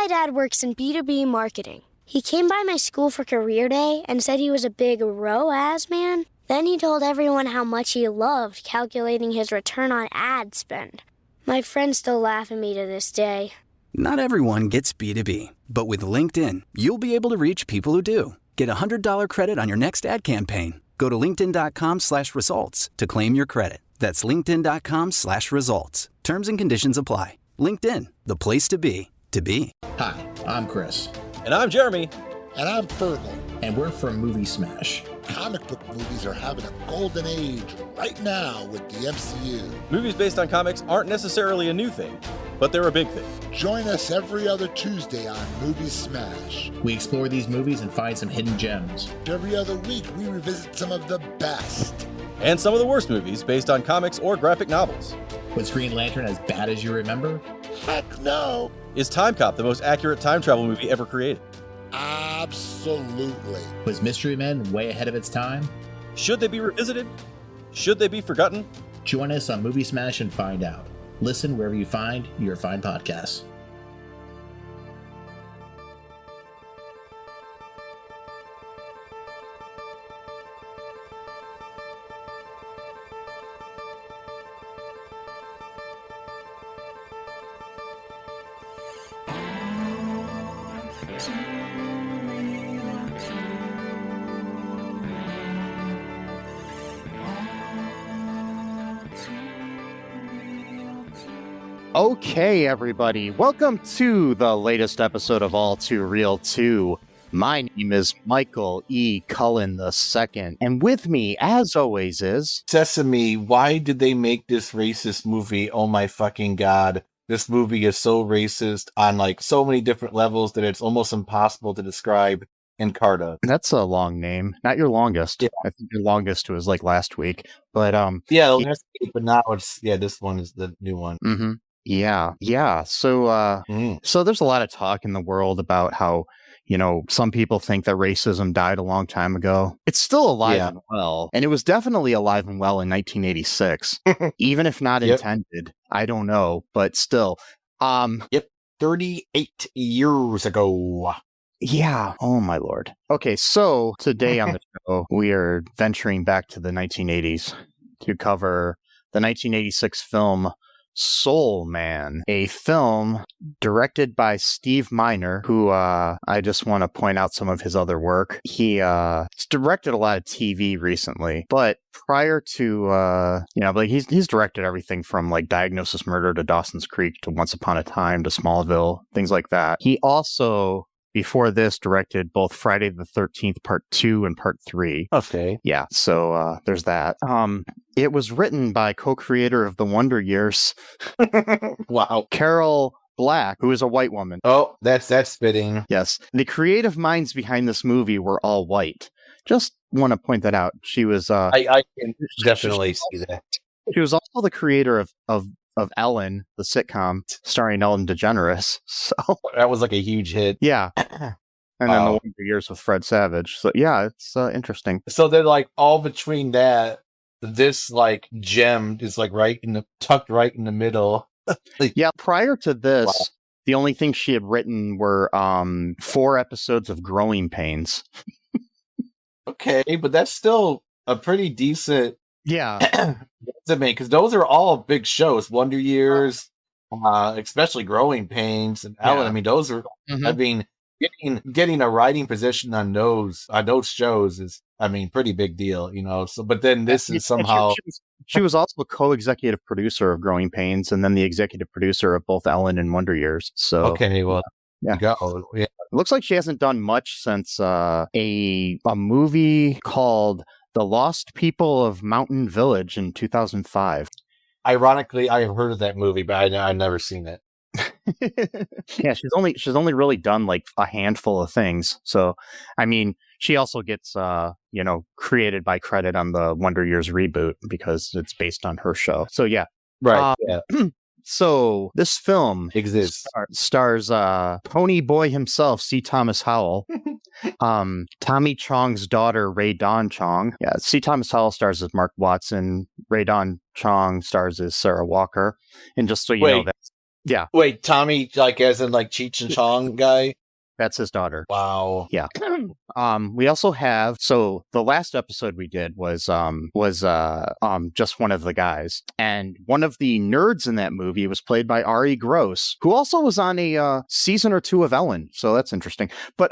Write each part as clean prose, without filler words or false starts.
My dad works in B2B marketing. He came by my school for career day and said he was a big ROAS man. Then he told everyone how much he loved calculating his return on ad spend. My friends still laugh at me to this day. Not everyone gets B2B, but with LinkedIn, you'll be able to reach people who do. Get a $100 credit on your next ad campaign. Go to linkedin.com/results to claim your credit. That's linkedin.com/results. Terms and conditions apply. LinkedIn, the place to be, to be. Hi, I'm Chris. And I'm Jeremy. And I'm Fergal. And we're from Movie Smash. Comic book movies are having a golden age right now with the MCU. Movies based on comics aren't necessarily a new thing, but they're a big thing. Join us every other Tuesday on Movie Smash. We explore these movies and find some hidden gems. Every other week, we revisit some of the best. And some of the worst movies based on comics or graphic novels. Was Green Lantern as bad as you remember? Heck no! Is Time Cop the most accurate time travel movie ever created? Absolutely. Was Mystery Men way ahead of its time? Should they be revisited? Should they be forgotten? Join us on Movie Smash and find out. Listen wherever you find your fine podcasts. Okay, everybody, welcome to the latest episode of All Too Real 2. My name is Michael E. Cullen II, and with me, as always, is... Sesame, why did they make this racist movie? Oh my fucking god. This movie is so racist on like so many different levels that it's almost impossible to describe. Encarta. That's a long name. Not your longest. Yeah. I think your longest was like last week. But yeah, the last week, but now it's this one is the new one. Mm-hmm. Yeah. So so there's a lot of talk in the world about how, you know, some people think that racism died a long time ago. It's still alive and well. And it was definitely alive and well in 1986. Even if not intended. I don't know, but still. 38 years ago. Yeah. Oh, my Lord. Okay, so today on the show, we are venturing back to the 1980s to cover the 1986 film Soul Man, a film directed by Steve Miner, who I just want to point out some of his other work. He's directed a lot of TV recently, but prior to, like he's directed everything from like Diagnosis Murder to Dawson's Creek to Once Upon a Time to Smallville, things like that. He also... before this, directed both Friday the 13th Part 2 and Part 3. Okay. Yeah, so there's that. It was written by co-creator of The Wonder Years. Wow. Carol Black, who is a white woman. Oh, that's fitting. Yes. The creative minds behind this movie were all white. Just want to point that out. She was... I can definitely see that. She was also the creator of Ellen, the sitcom starring Ellen DeGeneres. So that was like a huge hit. Yeah. And then The Wonder Years with Fred Savage. So yeah, it's interesting. So they're like all between that. This like gem is like tucked right in the middle. Yeah. Prior to this, the only thing she had written were 4 episodes of Growing Pains. Okay, but that's still a pretty decent. Yeah. Because those are all big shows. Wonder Years, especially Growing Pains and Ellen. I mean, those are. Mm-hmm. I mean, getting a writing position on those shows is, I mean, pretty big deal, you know. So, but then this is somehow. She was also a co-executive producer of Growing Pains, and then the executive producer of both Ellen and Wonder Years. So okay, well, yeah. Go. Yeah. It looks like she hasn't done much since a movie called The Lost People of Mountain Village in 2005. Ironically, I have heard of that movie, but I've never seen it. Yeah, she's only really done like a handful of things. So, I mean, she also gets created by credit on the Wonder Years reboot because it's based on her show. So yeah, right. Yeah. So this film exists. Stars Pony Boy himself, C. Thomas Howell, Tommy Chong's daughter, Ray Dawn Chong. Yeah, C. Thomas Howell stars as Mark Watson. Ray Dawn Chong stars as Sarah Walker. And just so you know, Yeah. Wait, Tommy, like as in like Cheech and Chong guy? That's his daughter. Wow. Yeah. We also have, so the last episode we did was just one of the guys, and one of the nerds in that movie was played by Ari Gross, who also was on a season or 2 of Ellen. So that's interesting. But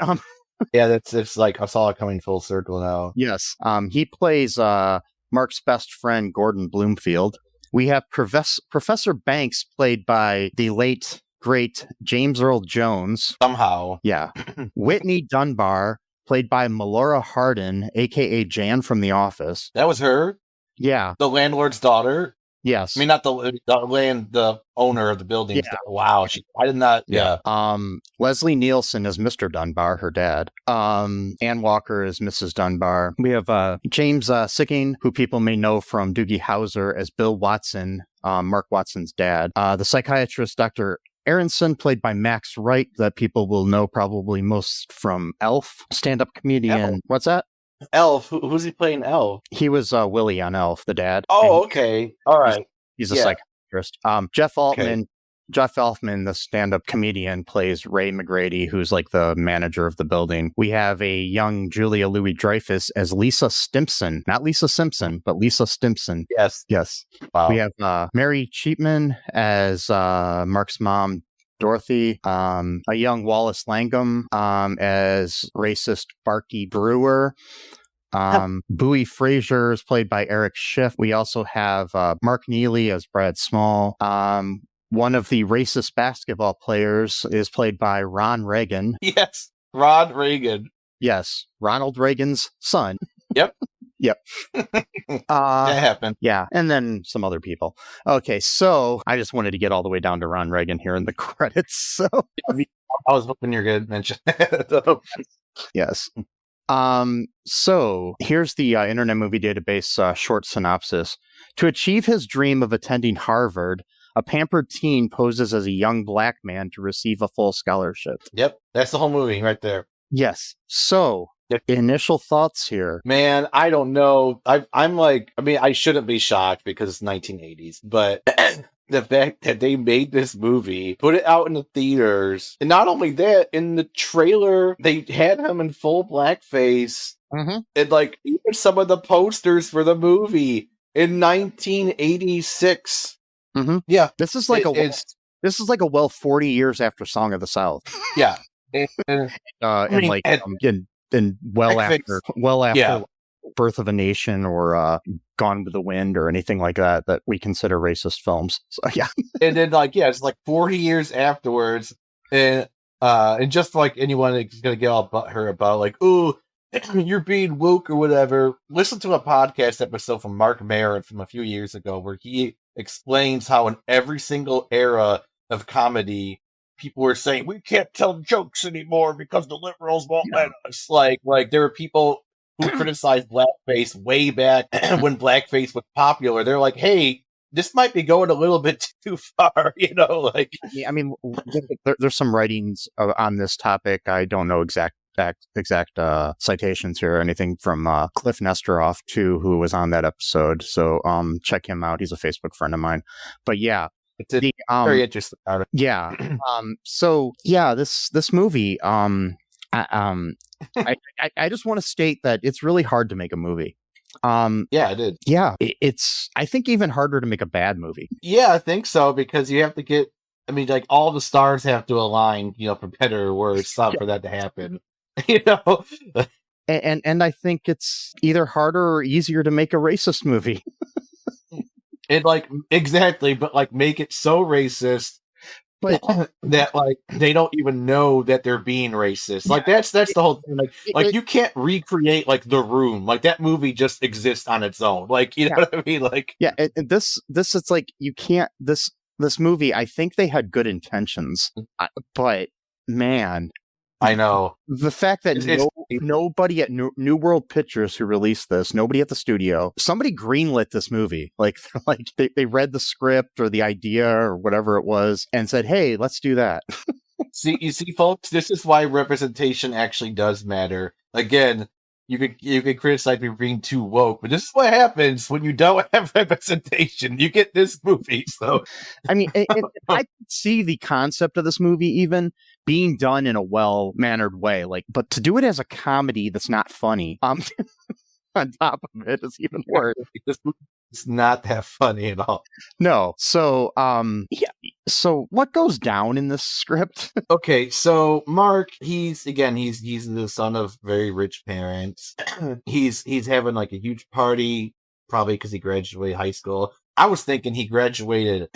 yeah, it's like I saw it coming full circle now. Yes. He plays Mark's best friend Gordon Bloomfield. We have Professor Banks, played by the late great James Earl Jones. Somehow. Yeah. Whitney Dunbar, played by Melora Hardin, a.k.a. Jan from The Office. That was her? Yeah. The landlord's daughter? Yes. I mean, not the owner of the building. Yeah. Wow. I did not. Yeah. Leslie Nielsen is Mr. Dunbar, her dad. Ann Walker is Mrs. Dunbar. We have James Sicking, who people may know from Doogie Howser as Bill Watson, Mark Watson's dad. The psychiatrist, Dr. Aronson, played by Max Wright, that people will know probably most from Elf, stand-up comedian. Elf. What's that? Elf. Who's he playing Elf? He was Willie on Elf, the dad. Oh, okay. All right. He's a psychiatrist. Jeff Altman. Okay. Jeff Elfman, the stand-up comedian, plays Ray McGrady, who's like the manager of the building. We have a young Julia Louis-Dreyfus as Lisa Stimpson. Not Lisa Simpson, but Lisa Stimpson. Yes. Yes. Wow. We have Mary Cheapman as Mark's mom, Dorothy. A young Wallace Langham as racist Barky Brewer. Bowie Frazier is played by Eric Schiff. We also have Mark Neely as Brad Small. One of the racist basketball players is played by Ron Reagan. Yes, Ron Reagan. Yes, Ronald Reagan's son. Yep. Yep. That happened. Yeah, and then some other people. Okay, so I just wanted to get all the way down to Ron Reagan here in the credits. So I was hoping you're going to mention that. Yes. So here's the Internet Movie Database short synopsis. To achieve his dream of attending Harvard, a pampered teen poses as a young black man to receive a full scholarship. Yep, that's the whole movie right there. Yes. So, initial thoughts here. Man, I don't know. I'm like, I mean, I shouldn't be shocked because it's 1980s, but the fact that they made this movie, put it out in the theaters, and not only that, in the trailer, they had him in full blackface, and like even some of the posters for the movie in 1986. Yeah, this is like a well 40 years after Song of the South. Yeah, and well after Birth of a Nation or Gone with the Wind or anything like that we consider racist films. So yeah, and then it's like 40 years afterwards, and just like anyone is gonna get all butthurt about like, ooh, you're being woke or whatever. Listen to a podcast episode from Mark Maron from a few years ago where he explains how in every single era of comedy, people were saying we can't tell jokes anymore because the liberals won't let us. Like there were people who criticized blackface way back when blackface was popular. They're like, hey, this might be going a little bit too far, like. Yeah, I mean, there's some writings on this topic. I don't know exact citations here or anything from Cliff Nesteroff too, who was on that episode. So check him out. He's a Facebook friend of mine. But yeah, it's very interesting about it. Yeah. So yeah, this movie. I just want to state that it's really hard to make a movie. Yeah, it did. Yeah, it's I think even harder to make a bad movie. Yeah, I think so because you have to get. I mean, like all the stars have to align, for better or worse, for that to happen. And I think it's either harder or easier to make a racist movie. It exactly, but make it so racist but that they don't even know that they're being racist. That's the whole thing. You can't recreate The Room. That movie just exists on its own. You know what I mean? And this it's you can't this movie. I think they had good intentions, but man. I know. The fact that nobody at New World Pictures who released this, nobody at the studio, somebody greenlit this movie. They read the script or the idea or whatever it was and said, hey, let's do that. See, folks, this is why representation actually does matter. Again, you could criticize me for being too woke, but this is what happens when you don't have representation. You get this movie. So, I mean, I could see the concept of this movie even being done in a well-mannered way, like, but to do it as a comedy that's not funny, on top of it is even worse. This movie is not that funny at all. No. So, yeah. So what goes down in this script? Okay, so Mark, he's the son of very rich parents. he's having like a huge party, probably because he graduated high school. I was thinking he graduated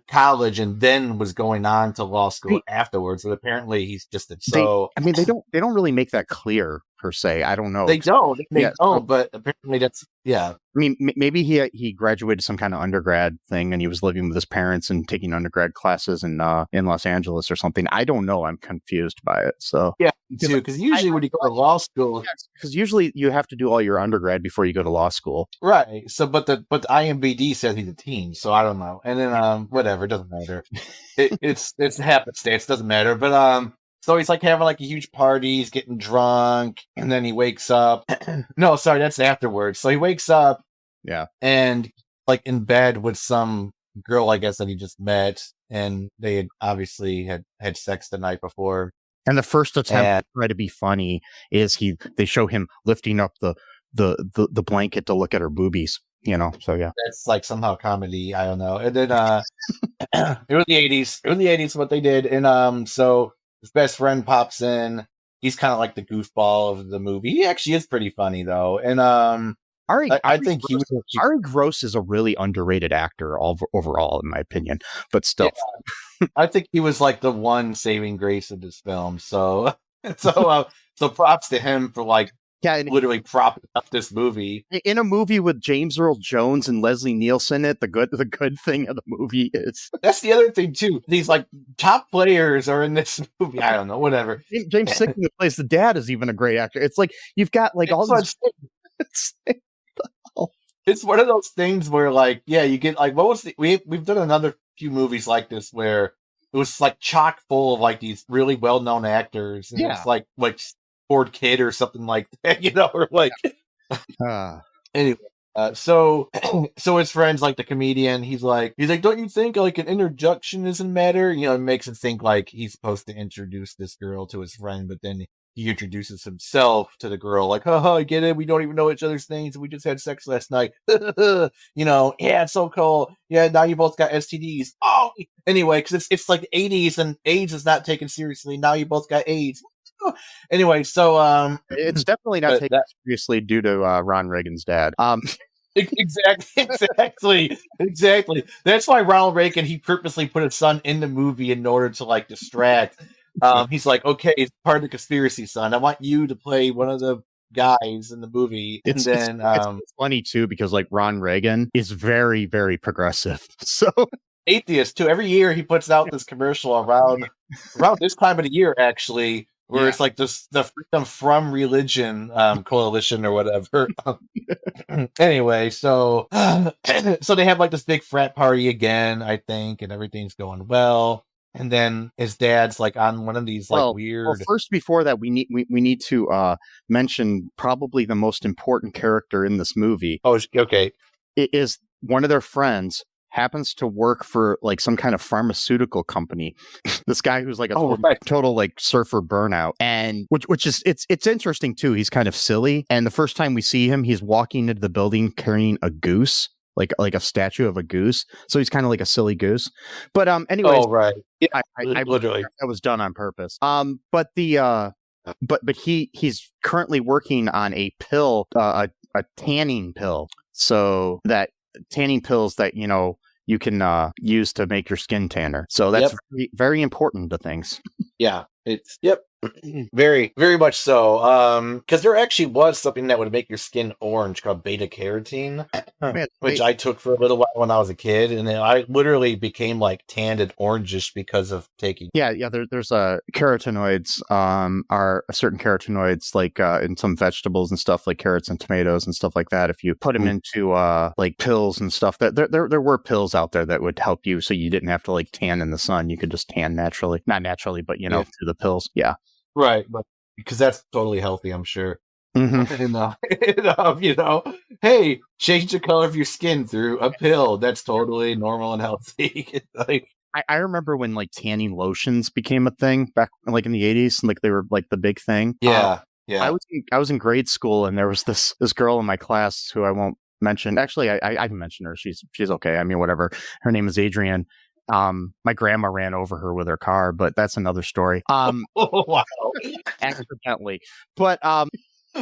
college and then was going on to law school afterwards, but apparently he's just They don't really make that clear per se. I don't know. They don't, but apparently that's I mean, maybe he graduated some kind of undergrad thing and he was living with his parents and taking undergrad classes in Los Angeles or something. I don't know. I'm confused by it. So yeah, too, because usually when you go to law school, because usually you have to do all your undergrad before you go to law school, right? So, but the IMBD says he's a teen, so I don't know. And then whatever, it doesn't matter. It's happenstance, doesn't matter. But so he's like having like a huge party, he's getting drunk, and then he wakes up. No, sorry, that's afterwards. So he wakes up, and like in bed with some girl, I guess, that he just met, and they had obviously had sex the night before. And the first attempt to try to be funny is they show him lifting up the blanket to look at her boobies. So yeah, that's like somehow comedy. I don't know. And then it was the 80s. It was the 80s what they did, and so his best friend pops in. He's kind of like the goofball of the movie. He actually is pretty funny though, and I think Ari Gross is a really underrated actor overall, in my opinion. But still, I think he was like the one saving grace of this film. So props to him for like literally propping up this movie. In a movie with James Earl Jones and Leslie Nielsen, the good thing of the movie is that's the other thing too. These like top players are in this movie. I don't know, whatever. James Sickman, who plays the dad, is even a great actor. It's like you've got like all these. It's one of those things where like you get like what was we've done another few movies like this where it was like chock full of like these really well known actors and it's like Ford Kid or something like that, or like anyway. So his friends, like the comedian, he's like, don't you think like an introduction doesn't matter? It makes it think like he's supposed to introduce this girl to his friend, but then he introduces himself to the girl, like, haha, I get it. We don't even know each other's names. We just had sex last night. Yeah, it's so cool. Yeah, now you both got STDs. Oh, anyway, because it's like the 80s and AIDS is not taken seriously. Now you both got AIDS. Anyway, so it's definitely not taken seriously due to Ron Reagan's dad. Exactly. That's why Ronald Reagan, he purposely put his son in the movie in order to like distract. He's like, okay, it's part of the conspiracy, son. I want you to play one of the guys in the movie. It's funny too because like Ron Reagan is very, very progressive. So atheist too. Every year he puts out this commercial around this time of the year, actually. Where it's like the Freedom from Religion coalition or whatever. Anyway, so they have like this big frat party again, I think, and everything's going well. And then his dad's like on one of these weird. Well, first, before that, we need to mention probably the most important character in this movie. Oh, okay. It is one of their friends. Happens to work for like some kind of pharmaceutical company. This guy who's like a total like surfer burnout, and which is it's interesting too. He's kind of silly, and the first time we see him, he's walking into the building carrying a goose, like a statue of a goose. So he's kind of like a silly goose. But anyway, right, yeah, I literally that was done on purpose. But he's currently working on a pill, a tanning pill, so that. Tanning pills that you can use to make your skin tanner. So that's very, very important to things. Yeah, it's very, very much so. Because there actually was something that would make your skin orange called beta carotene, which I took for a little while when I was a kid, and then I literally became like tanned and orangish because of taking. Yeah. There's carotenoids. Are certain carotenoids like in some vegetables and stuff like carrots and tomatoes and stuff like that. If you put them into like pills and stuff, that there were pills out there that would help you, so you didn't have to like tan in the sun. You could just tan naturally, not naturally, but through the pills. Yeah. Right, but because that's totally healthy, I'm sure. Hey, change the color of your skin through a pill. That's totally normal and healthy. Like, I remember when like tanning lotions became a thing back like in the 80s, and like they were like the big thing. yeah. I was in grade school, and there was this girl in my class who I won't mention. Actually, I can mention her. She's okay. I mean, whatever. Her name is Adrienne. My grandma ran over her with her car, but that's another story. Wow. Accidentally. But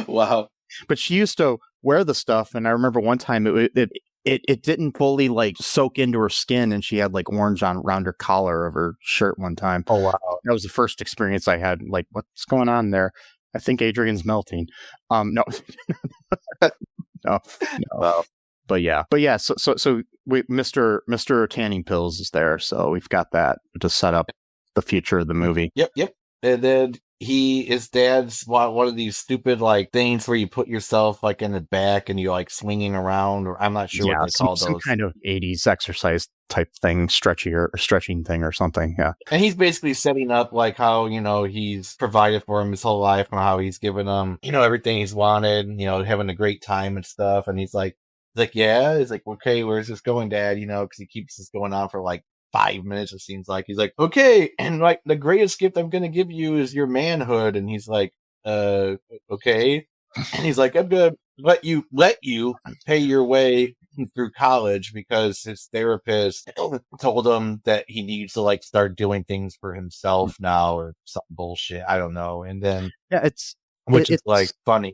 Wow. but she used to wear the stuff, and I remember one time it didn't fully like soak into her skin, and she had like orange around her collar of her shirt one time. Oh wow. That was the first experience I had. Like, what's going on there? I think Adrian's melting. No. No. Wow. But yeah. So Mr. Tanning Pills is there, so we've got that to set up the future of the movie. Yep. And then his dad's one of these stupid like things where you put yourself like in the back and you're like swinging around, or I'm not sure what they call those. Some kind of 80s exercise type thing, stretching thing or something. Yeah. And he's basically setting up like how, he's provided for him his whole life and how he's given him, everything he's wanted, having a great time and stuff. And he's like, yeah. He's like, okay, where's this going, Dad? Because he keeps this going on for like 5 minutes, it seems like. He's like, okay, and like the greatest gift I'm gonna give you is your manhood. And he's like, okay. And he's like, I'm gonna let you pay your way through college, because his therapist told him that he needs to like start doing things for himself now, or some bullshit. I don't know. And then it's like funny.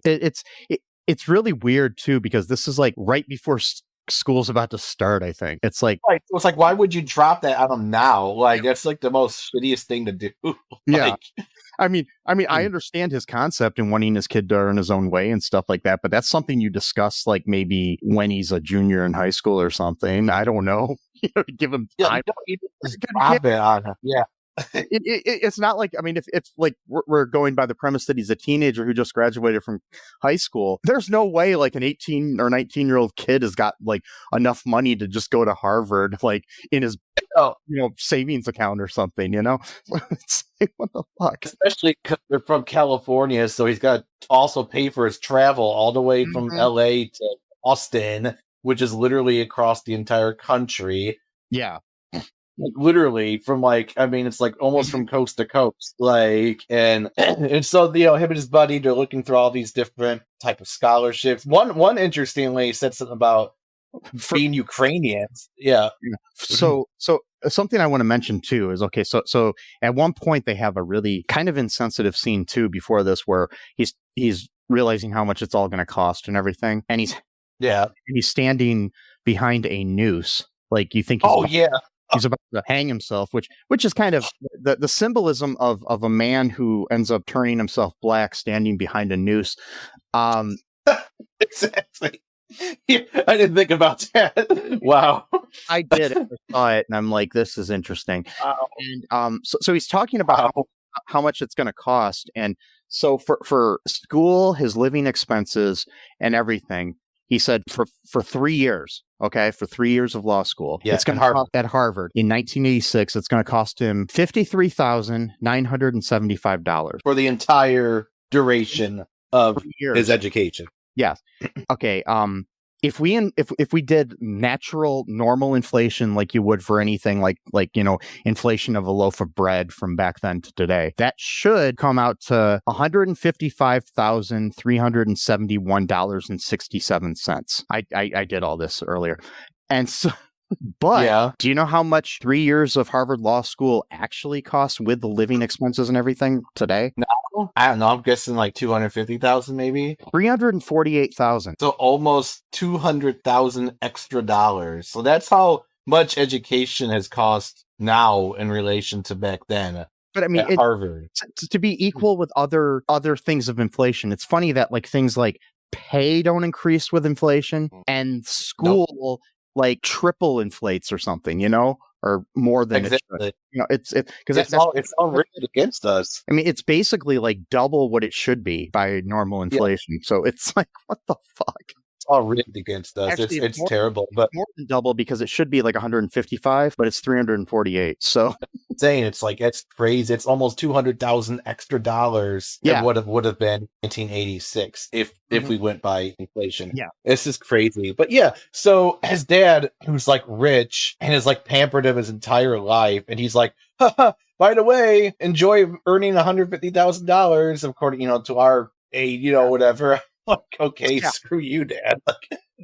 It's really weird too, because this is like right before school's about to start. I think it's like, right. It's like, why would you drop that on him now? Like, that's like the most shittiest thing to do. Yeah. I mean, I understand his concept and wanting his kid to earn his own way and stuff like that, but that's something you discuss like maybe when he's a junior in high school or something. I don't know. Give him time. You just drop it on him. Yeah. It's not like, I mean, if like we're going by the premise that he's a teenager who just graduated from high school, there's no way like an 18 or 19-year-old kid has got like enough money to just go to Harvard, like in his savings account or something, It's like, what the fuck? Especially because they're from California, so he's got to also pay for his travel all the way from LA to Austin, which is literally across the entire country. Yeah. Like, literally from like, I mean, it's like almost from coast to coast, like, and so him and his buddy, they're looking through all these different type of scholarships. One interestingly said something about being Ukrainians. Yeah. So something I want to mention too is, okay, so at one point they have a really kind of insensitive scene too before this, where he's realizing how much it's all going to cost and everything, and he's standing behind a noose, like you think he's about to hang himself, which is kind of the symbolism of a man who ends up turning himself black standing behind a noose. Exactly. Yeah, I didn't think about that. Wow. I did. I saw it, and I'm like, this is interesting. Wow. And so he's talking about how much it's going to cost, and so for school, his living expenses and everything, he said for 3 years, okay, for 3 years of law school, it's going to cost at Harvard in 1986. It's going to cost him $53,975 for the entire duration of his education. Yes. Okay. If we did natural normal inflation like you would for anything like inflation of a loaf of bread from back then to today, that should come out to $155,371.67. I did all this earlier. And so, but do you know how much 3 years of Harvard Law School actually costs with the living expenses and everything today? No, I don't know. I'm guessing like 250,000, maybe 348,000. So almost 200,000 extra dollars. So that's how much education has cost now in relation to back then. But I mean, Harvard, to be equal with other things of inflation, it's funny that like things like pay don't increase with inflation, and school like triple inflates or something, or more than exactly. It should. It's because it's all written against us. I mean, it's basically like double what it should be by normal inflation. So it's like, what the fuck? It's all rigged against us. Actually, It's terrible, but more than double because it should be like 155, but it's 348. So saying it's like it's crazy. It's almost $200,000 extra dollars. Yeah. It would have been 1986 if we went by inflation. Yeah. This is crazy. But yeah, so his dad, who's like rich and is like pampered of his entire life, and he's like, haha, by the way, enjoy earning $150,000 according, to our aid, whatever. Like, okay, screw you, Dad.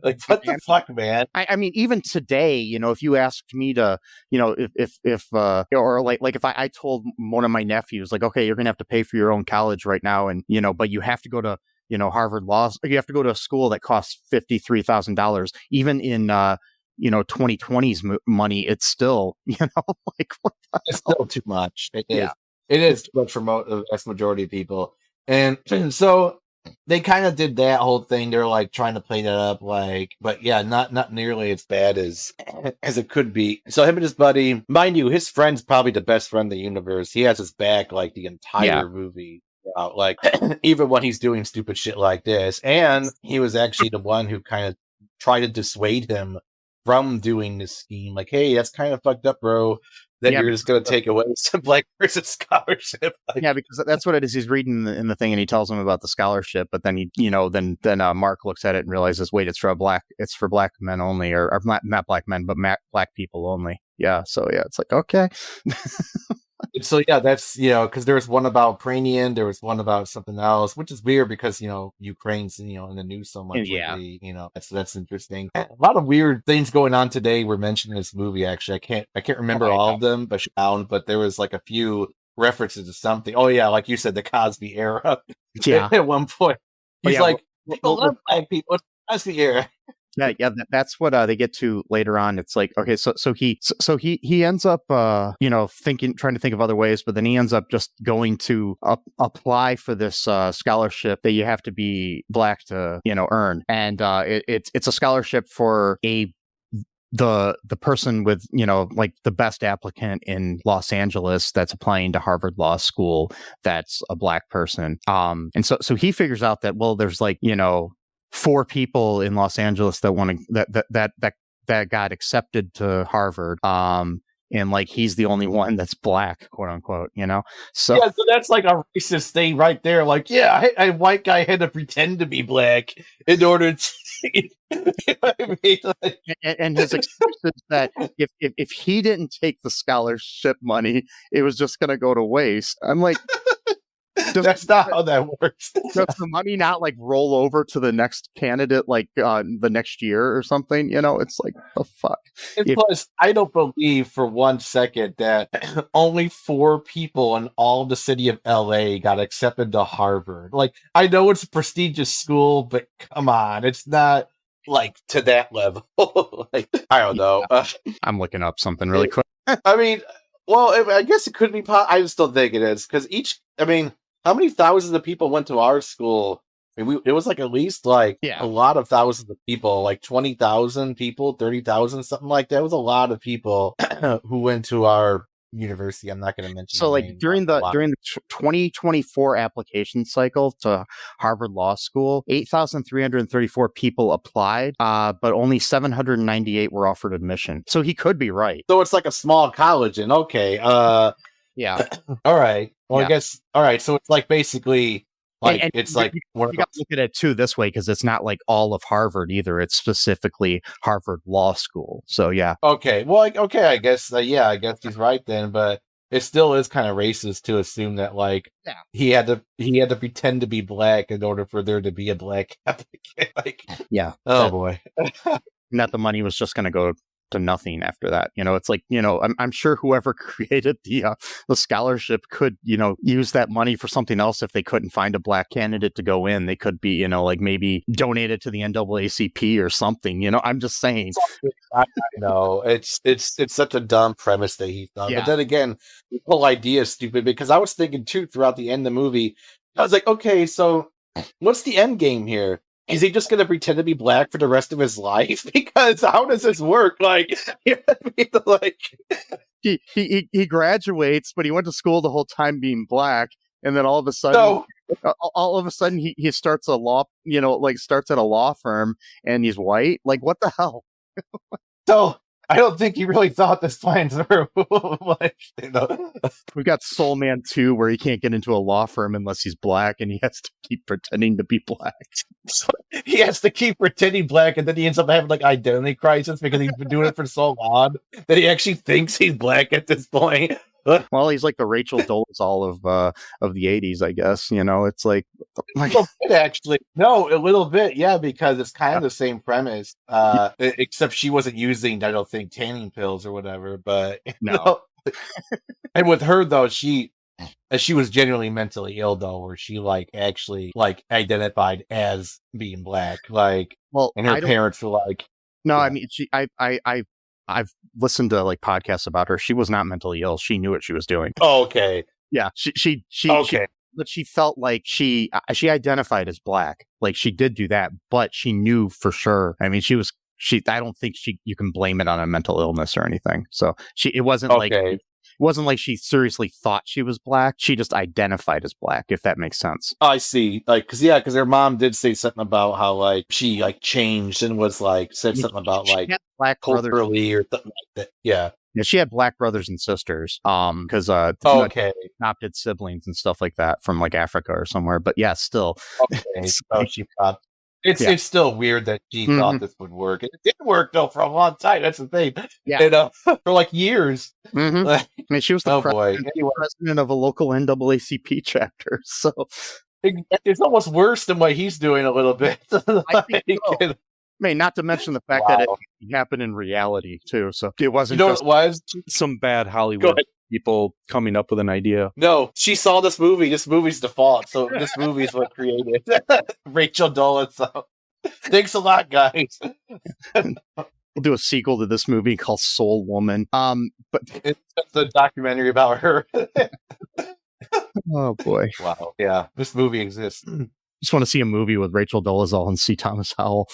Like what the fuck, man? I mean, even today, if you asked me to, if or like if I told one of my nephews, like, okay, you're gonna have to pay for your own college right now, and but you have to go to Harvard Law, you have to go to a school that costs $53,000, even in 2020's money, it's still like what the it's hell? Still too much. It is too much for the vast majority of people, and so they kind of did that whole thing. They're like trying to play that up, like, but yeah, not nearly as bad as it could be. So him and his buddy, mind you, his friend's probably the best friend in the universe. He has his back like the entire movie. Like even when he's doing stupid shit like this, and he was actually the one who kind of tried to dissuade him from doing this scheme. Like, hey, that's kind of fucked up, bro. That you're just going to take away some black person scholarship. Like, yeah, because that's what it is. He's reading in the thing, and he tells him about the scholarship. But then then Mark looks at it and realizes, wait, it's for black men only, or not black men, but black people only. Yeah, so yeah, it's like, okay. So yeah, that's because there was one about Ukrainian, there was one about something else, which is weird because Ukraine's in the news so much. Yeah, lately, that's interesting. A lot of weird things going on today were mentioned in this movie. Actually, I can't remember all of them, but there was like a few references to something. Oh yeah, like you said, the Cosby era. Yeah, at one point he's like, people love black people. It's the Cosby era. Yeah, that's what they get to later on. It's like, okay, so he ends up trying to think of other ways, but then he ends up just going to apply for this scholarship that you have to be black to earn, and it's a scholarship for the person with like the best applicant in Los Angeles that's applying to Harvard Law School that's a black person, and so he figures out that, well, there's like 4 people in Los Angeles that want to that got accepted to Harvard, and like he's the only one that's black, quote unquote. So yeah, so that's like a racist thing right there. Like, yeah, a white guy had to pretend to be black in order to. And his excuse is that if he didn't take the scholarship money, it was just going to go to waste. I'm like. That's not how that works. Does the money not like roll over to the next candidate like the next year or something? It's like, the fuck. Plus, I don't believe for one second that only 4 people in all the city of LA got accepted to Harvard. Like, I know it's a prestigious school, but come on, it's not like to that level. Like, I don't know. I'm looking up something really quick. I mean, well, I guess it could be. I just don't think it is because how many thousands of people went to our school? I mean, it was like at least like a lot of thousands of people, like 20,000 people, 30,000, something like that. It was a lot of people who went to our university. I'm not going to mention. So like during the 2024 application cycle to Harvard Law School, 8,334 people applied, but only 798 were offered admission. So he could be right. So it's like a small college, and okay. Yeah. All right. Well, I guess. All right. So it's like basically like and it's like you got to look at it too this way because it's not like all of Harvard either. It's specifically Harvard Law School. So yeah. Okay. Well. Okay. I guess. I guess he's right then. But it still is kind of racist to assume that like he had to pretend to be black in order for there to be a black applicant. Like, yeah. Oh boy. Not the money was just going to go to nothing after that. It's like, I'm sure whoever created the scholarship could, use that money for something else. If they couldn't find a black candidate to go in, they could be, like maybe donate it to the NAACP or something. I'm just saying. I know it's such a dumb premise that he thought. But then again, the whole idea is stupid because I was thinking too throughout the end of the movie, I was like, okay, so what's the end game here? Is he just going to pretend to be black for the rest of his life? Because how does this work? Like, he graduates, but he went to school the whole time being black, and then all of a sudden, all of a sudden he starts a law, starts at a law firm and he's white. Like, what the hell? So I don't think he really thought this plan through. We've got Soul Man 2 where he can't get into a law firm unless he's black and he has to keep pretending to be black. So he has to keep pretending black, and then he ends up having like identity crisis because he's been doing it for so long that he actually thinks he's black at this point. Well, he's like the Rachel Dolezal of the 80s, I guess. It's like actually, no, a little bit, yeah, because it's kind of the same premise, except she wasn't using, I don't think, tanning pills or whatever. But no. And with her though, she was genuinely mentally ill though, where she actually identified as being black, and her parents were like, no, yeah. I mean, I've listened to podcasts about her. She was not mentally ill. She knew what she was doing. Oh, okay. Yeah. She okay. But she felt like she identified as black. Like, she did do that, but she knew for sure. I mean, I don't think you can blame it on a mental illness or anything. So it wasn't like she seriously thought she was black. She just identified as black, if that makes sense. I see. Because her mom did say something about how she changed and was said something about black brothers or something like that. Yeah. Yeah, she had black brothers and sisters. Because adopted siblings and stuff like that from Africa or somewhere. But yeah, still. Okay. So she thought. It's still weird that she thought this would work. It didn't work though for a long time. That's the thing. Yeah. And, for years. Mm-hmm. I mean, she was the president of a local NAACP chapter. So it's almost worse than what he's doing a little bit. I think so. I mean, not to mention the fact that it happened in reality too. So it wasn't just some bad Hollywood people coming up with an idea. No, she saw this movie. This movie's default. So this movie's what created Rachel Dolezal. Thanks a lot, guys. We'll do a sequel to this movie called Soul Woman. But it's just a documentary about her. Oh boy! Wow. Yeah, this movie exists. Just want to see a movie with Rachel Dolezal and C. Thomas Howell.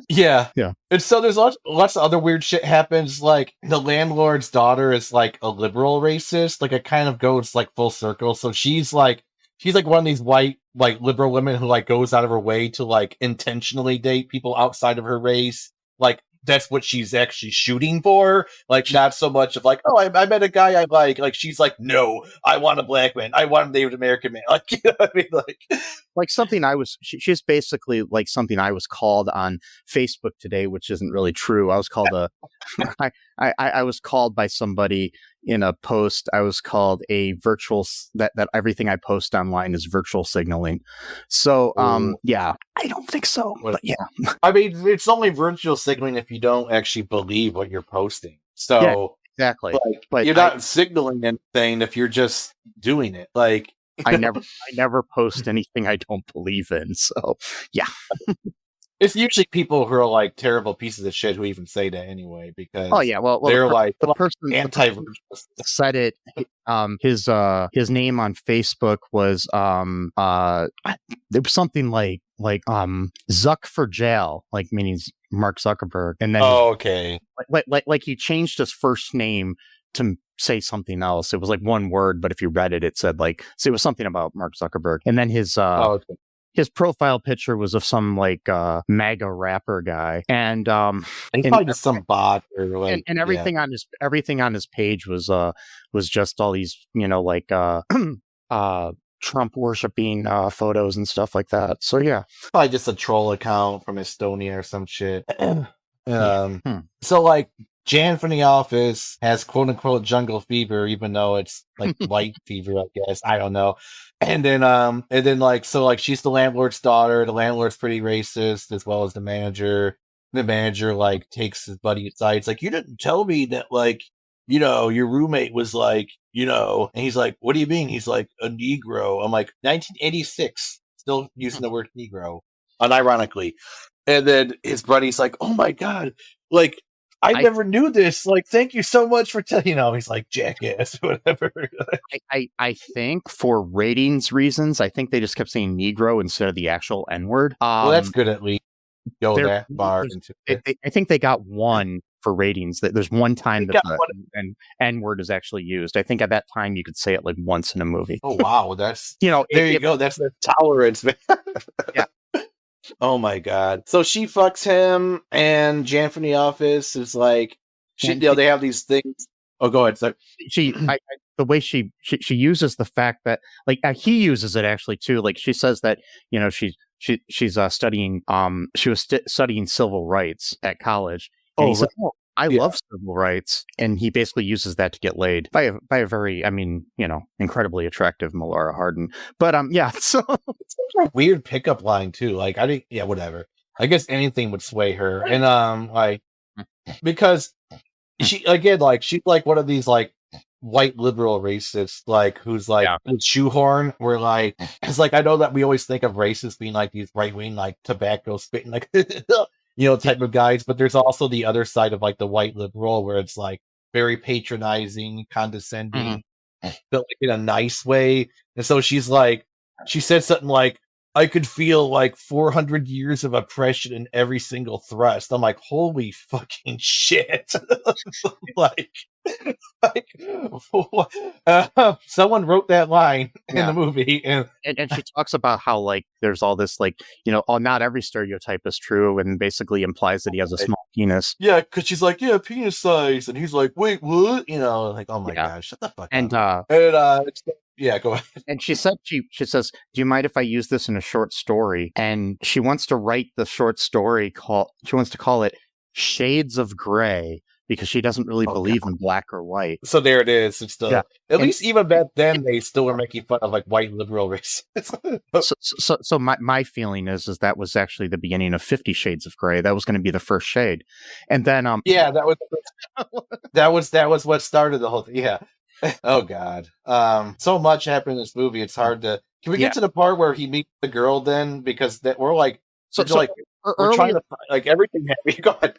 Yeah. Yeah. And so there's lots of other weird shit happens. The landlord's daughter is a liberal racist. It kind of goes full circle. So she's one of these white liberal women who goes out of her way to intentionally date people outside of her race. That's what she's actually shooting for. Not so much of I met a guy I like. She's no, I want a black man. I want a Native American man. You know what I mean? Something she's basically something I was called on Facebook today, which isn't really true. I was called I was called by somebody in a post. I was called a virtual, that everything I post online is virtual signaling. So, yeah, I don't think so. But yeah. I mean, it's only virtual signaling if you don't actually believe what you're posting. So, yeah, exactly. But you're not signaling anything if you're just doing it. I never post anything I don't believe in. So, yeah. It's usually people who are terrible pieces of shit who even say that anyway, because they're the person anti-virtual said it. His name on Facebook was there was something like Zuck for jail, meaning Mark Zuckerberg, and then he changed his first name to say something else. It was one word, but if you read it, it said so it was something about Mark Zuckerberg, and then his profile picture was of some MAGA rapper guy, and he's probably just some bot or and everything on his page was just all these Trump worshiping photos and stuff like that. So yeah, probably just a troll account from Estonia or some shit. So Jan from The Office has quote unquote jungle fever, even though it's white fever, I guess. I don't know. And then she's the landlord's daughter. The landlord's pretty racist, as well as the manager. The manager takes his buddy aside. It's you didn't tell me that your roommate was and he's what do you mean? He's a Negro. I'm 1986, still using the word Negro, unironically. And then his buddy's oh my God, I never knew this. Thank you so much for telling. He's jackass, whatever. I think for ratings reasons, I think they just kept saying Negro instead of the actual N-word. Well, that's good at least. Go that far into it. I think they got one for ratings. There's one time that the N-word is actually used. I think at that time you could say it like once in a movie. Oh wow, that's there you go. That's the tolerance, man. Yeah. Oh my god. So she fucks him, and Jan from the office is like, they have these things. Oh, go ahead. So the way she uses the fact that he uses it actually too. Like she says that she's studying she was studying civil rights at college. And he said, I love civil rights, and he basically uses that to get laid by a very, incredibly attractive Melora Hardin. But so it's a weird pickup line too. Like whatever. I guess anything would sway her, and because she again she's like one of these white liberal racists who's shoehorn. Where it's I know that we always think of racists being these right wing tobacco spitting type of guys, but there's also the other side of the white liberal where it's very patronizing, condescending, but in a nice way. And so she said something I could feel 400 years of oppression in every single thrust. I'm like, holy fucking shit. Someone wrote that line in the movie. And she talks about how there's all this not every stereotype is true, and basically implies that he has a small penis. Yeah, because she's penis size. And he's like, wait, what? Oh my gosh, shut the fuck up. Yeah, go ahead. And she says, do you mind if I use this in a short story? And she wants to write the short story she wants to call it Shades of Gray, because she doesn't really believe in black or white. So there it is. It's still, at least even back then, they still were making fun of white liberal racists. So my feeling is that was actually the beginning of 50 Shades of Gray. That was going to be the first shade. And then, that was what started the whole thing. Yeah. Oh God. So much happened in this movie. It's hard to. Can we get to the part where he meets the girl then? Because we're we're trying to everything happened. Go ahead.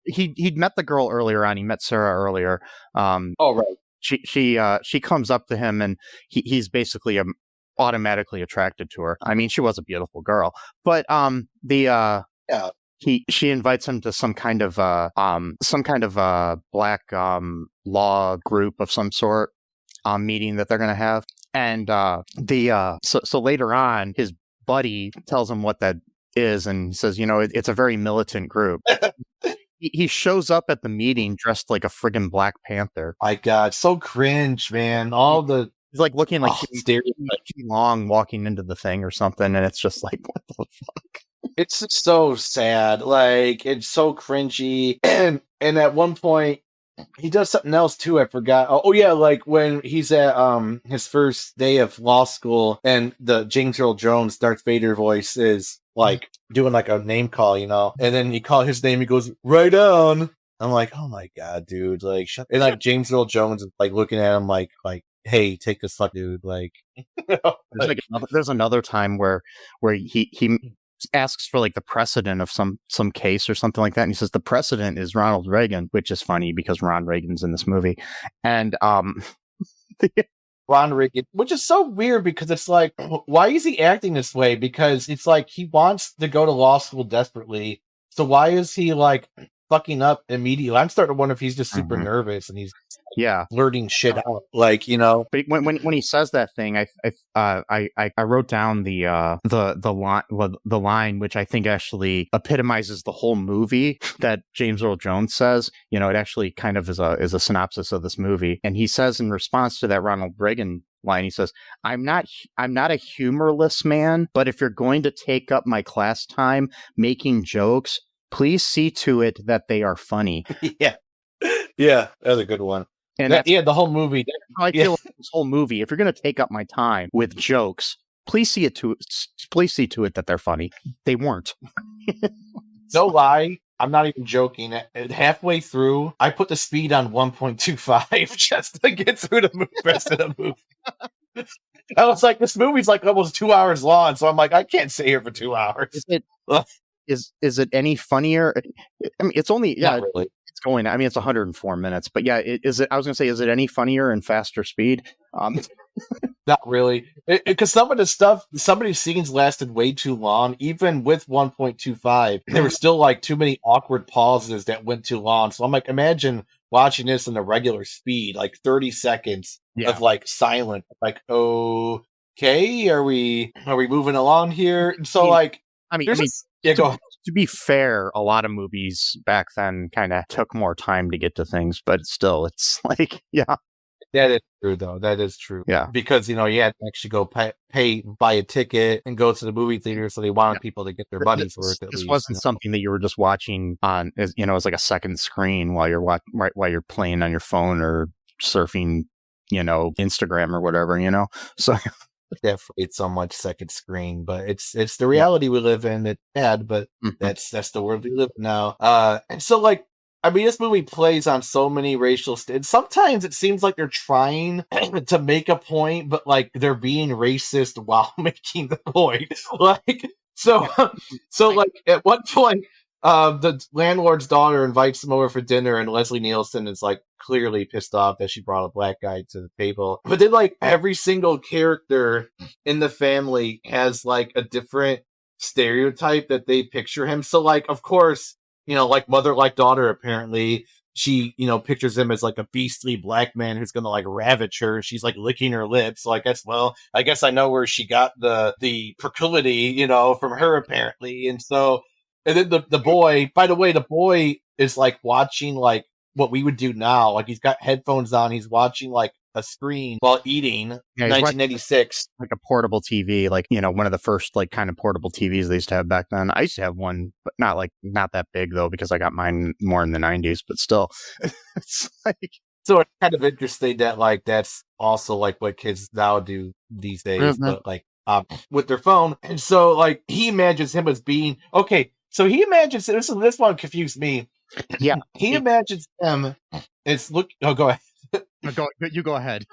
He'd met the girl earlier on. He met Sarah earlier. Right. She comes up to him, and he's basically automatically attracted to her. I mean, she was a beautiful girl, but she invites him to some kind of black law group of some sort meeting that they're going to have, and so later on, his buddy tells him what that is, and he says, it's a very militant group. He shows up at the meeting dressed like a friggin' Black Panther. My God, so cringe, man! He's looking like Long walking into the thing or something, and it's just what the fuck. It's just so sad. It's so cringy. And at one point, he does something else too. I forgot. Oh yeah, when he's at his first day of law school, and the James Earl Jones Darth Vader voice is doing a name call, and then you call his name, he goes, right on. I'm like, oh my God, dude, shut. And James Earl Jones is looking at him hey, take this fuck, dude. There's another time where he asks for the precedent of some case or something like that, and he says the precedent is Ronald Reagan, which is funny because Ron Reagan's in this movie. And Ron Reagan, which is so weird because it's why is he acting this way? Because it's he wants to go to law school desperately, so why is he fucking up immediately? I'm starting to wonder if he's just super nervous and he's blurting shit out, But when he says that thing, I wrote down the line which I think actually epitomizes the whole movie that James Earl Jones says. It actually kind of is a synopsis of this movie, and he says in response to that Ronald Reagan line, he says, I'm not a humorless man, but if you're going to take up my class time making jokes, please see to it that they are funny. Yeah, that's a good one. And the whole movie. I feel this whole movie. If you're going to take up my time with jokes, please see to it that they're funny. They weren't. No lie, I'm not even joking. Halfway through, I put the speed on 1.25 just to get through the rest of the movie. I was this movie's almost 2 hours long, so I'm I can't stay here for 2 hours. Is it any funnier? I mean, it's only Not really. going. I mean, it's 104 minutes, but yeah, I was going to say, is it any funnier and faster speed? Not really, because some of these scenes lasted way too long. Even with 1.25, there were still like too many awkward pauses that went too long. So I'm like, imagine watching this in the regular speed, like 30 seconds of like silent, like, okay, are we moving along here? So like, go ahead. To be fair, a lot of movies back then kind of took more time to get to things, but still, it's like, yeah. That is true, though. That is true. Yeah. Because, you had to actually go buy a ticket and go to the movie theater, so they wanted people to get their money's worth. This wasn't something that you were just watching on, as like a second screen while you're while you're playing on your phone or surfing, Instagram or whatever, So that it's so much second screen, but it's the reality we live in. It's bad, but that's the world we live in now. And so like, I mean, this movie plays on so many racial and sometimes it seems like they're trying to make a point, but like they're being racist while making the point. Like, so like at one point, the landlord's daughter invites them over for dinner, and Leslie Nielsen is like clearly pissed off that she brought a black guy to the table. But then like every single character in the family has like a different stereotype that they picture him. So like, of course, like mother, like daughter, apparently she, pictures him as like a beastly black man who's going to like ravage her. She's like licking her lips. So I guess I know where she got the proclivity, from her apparently. And so, and then the boy, by the way, the boy is like watching like what we would do now. Like he's got headphones on. He's watching like a screen while eating. 1986. Like a portable TV, like, one of the first like kind of portable TVs they used to have back then. I used to have one, but not that big though, because I got mine more in the 90s, but still. It's like, so it's kind of interesting that like that's also like what kids now do these days, but like with their phone. And so like he imagines him as being okay. So he imagines this one confused me. Yeah. He imagines him as go ahead. You go ahead.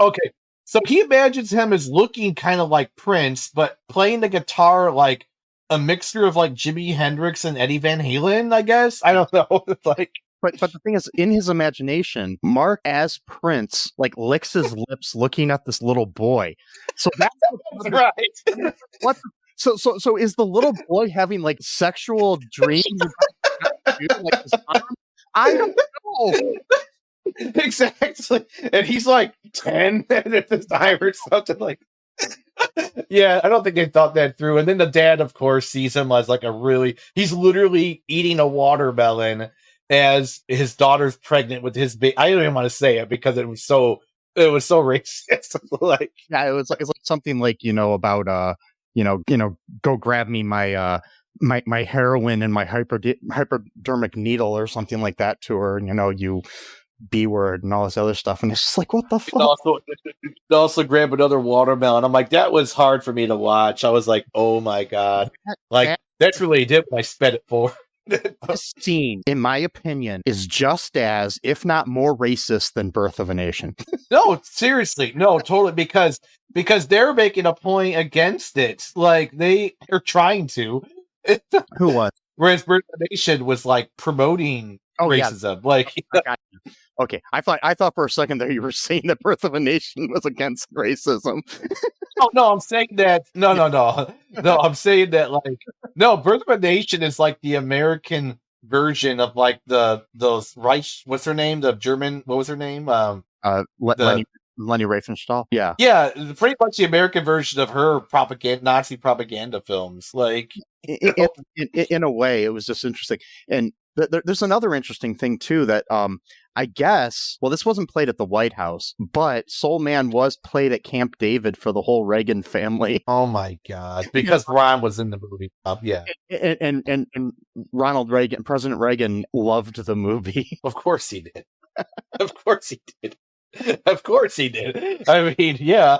Okay. So he imagines him as looking kind of like Prince, but playing the guitar like a mixture of like Jimi Hendrix and Eddie Van Halen, I guess. I don't know. It's like, but the thing is, in his imagination, Mark as Prince like licks his lips looking at this little boy. So that's right. What? So is the little boy having like sexual dreams? Like his arm? I don't know. Exactly. And he's like 10 at this time or something like. Yeah, I don't think they thought that through. And then the dad, of course, sees him as like he's literally eating a watermelon as his daughter's pregnant with his baby. I don't even want to say it because it was so racist. Like, yeah, it's like something like, about go grab me my my heroin and my hypodermic needle or something like that to her, and you B word and all this other stuff, and it's just like, what the fuck? Also grab another watermelon. I'm like, that was hard for me to watch. I was like, oh my god, that's really did what I sped it for. This scene, in my opinion, is just as, if not more, racist than Birth of a Nation. No, seriously, no, totally, because they're making a point against it. Like they are trying to. Who was? Whereas Birth of a Nation was like promoting racism. Yeah. Like, okay, I thought for a second there you were saying that Birth of a Nation was against racism. Oh no, I'm saying that. No. I'm saying that like Birth of a Nation is like the American version of like those Reich. What's her name? The German. What was her name? Leni Riefenstahl. Yeah, pretty much the American version of her Nazi propaganda films. Like, in a way, it was just interesting. And there's another interesting thing too that I guess, well, this wasn't played at the White House, but Soul Man was played at Camp David for the whole Reagan family. Oh my god! Because Ron was in the movie. Yeah, and Ronald Reagan, President Reagan, loved the movie. Of course he did. Of course he did. Of course he did. I mean, yeah.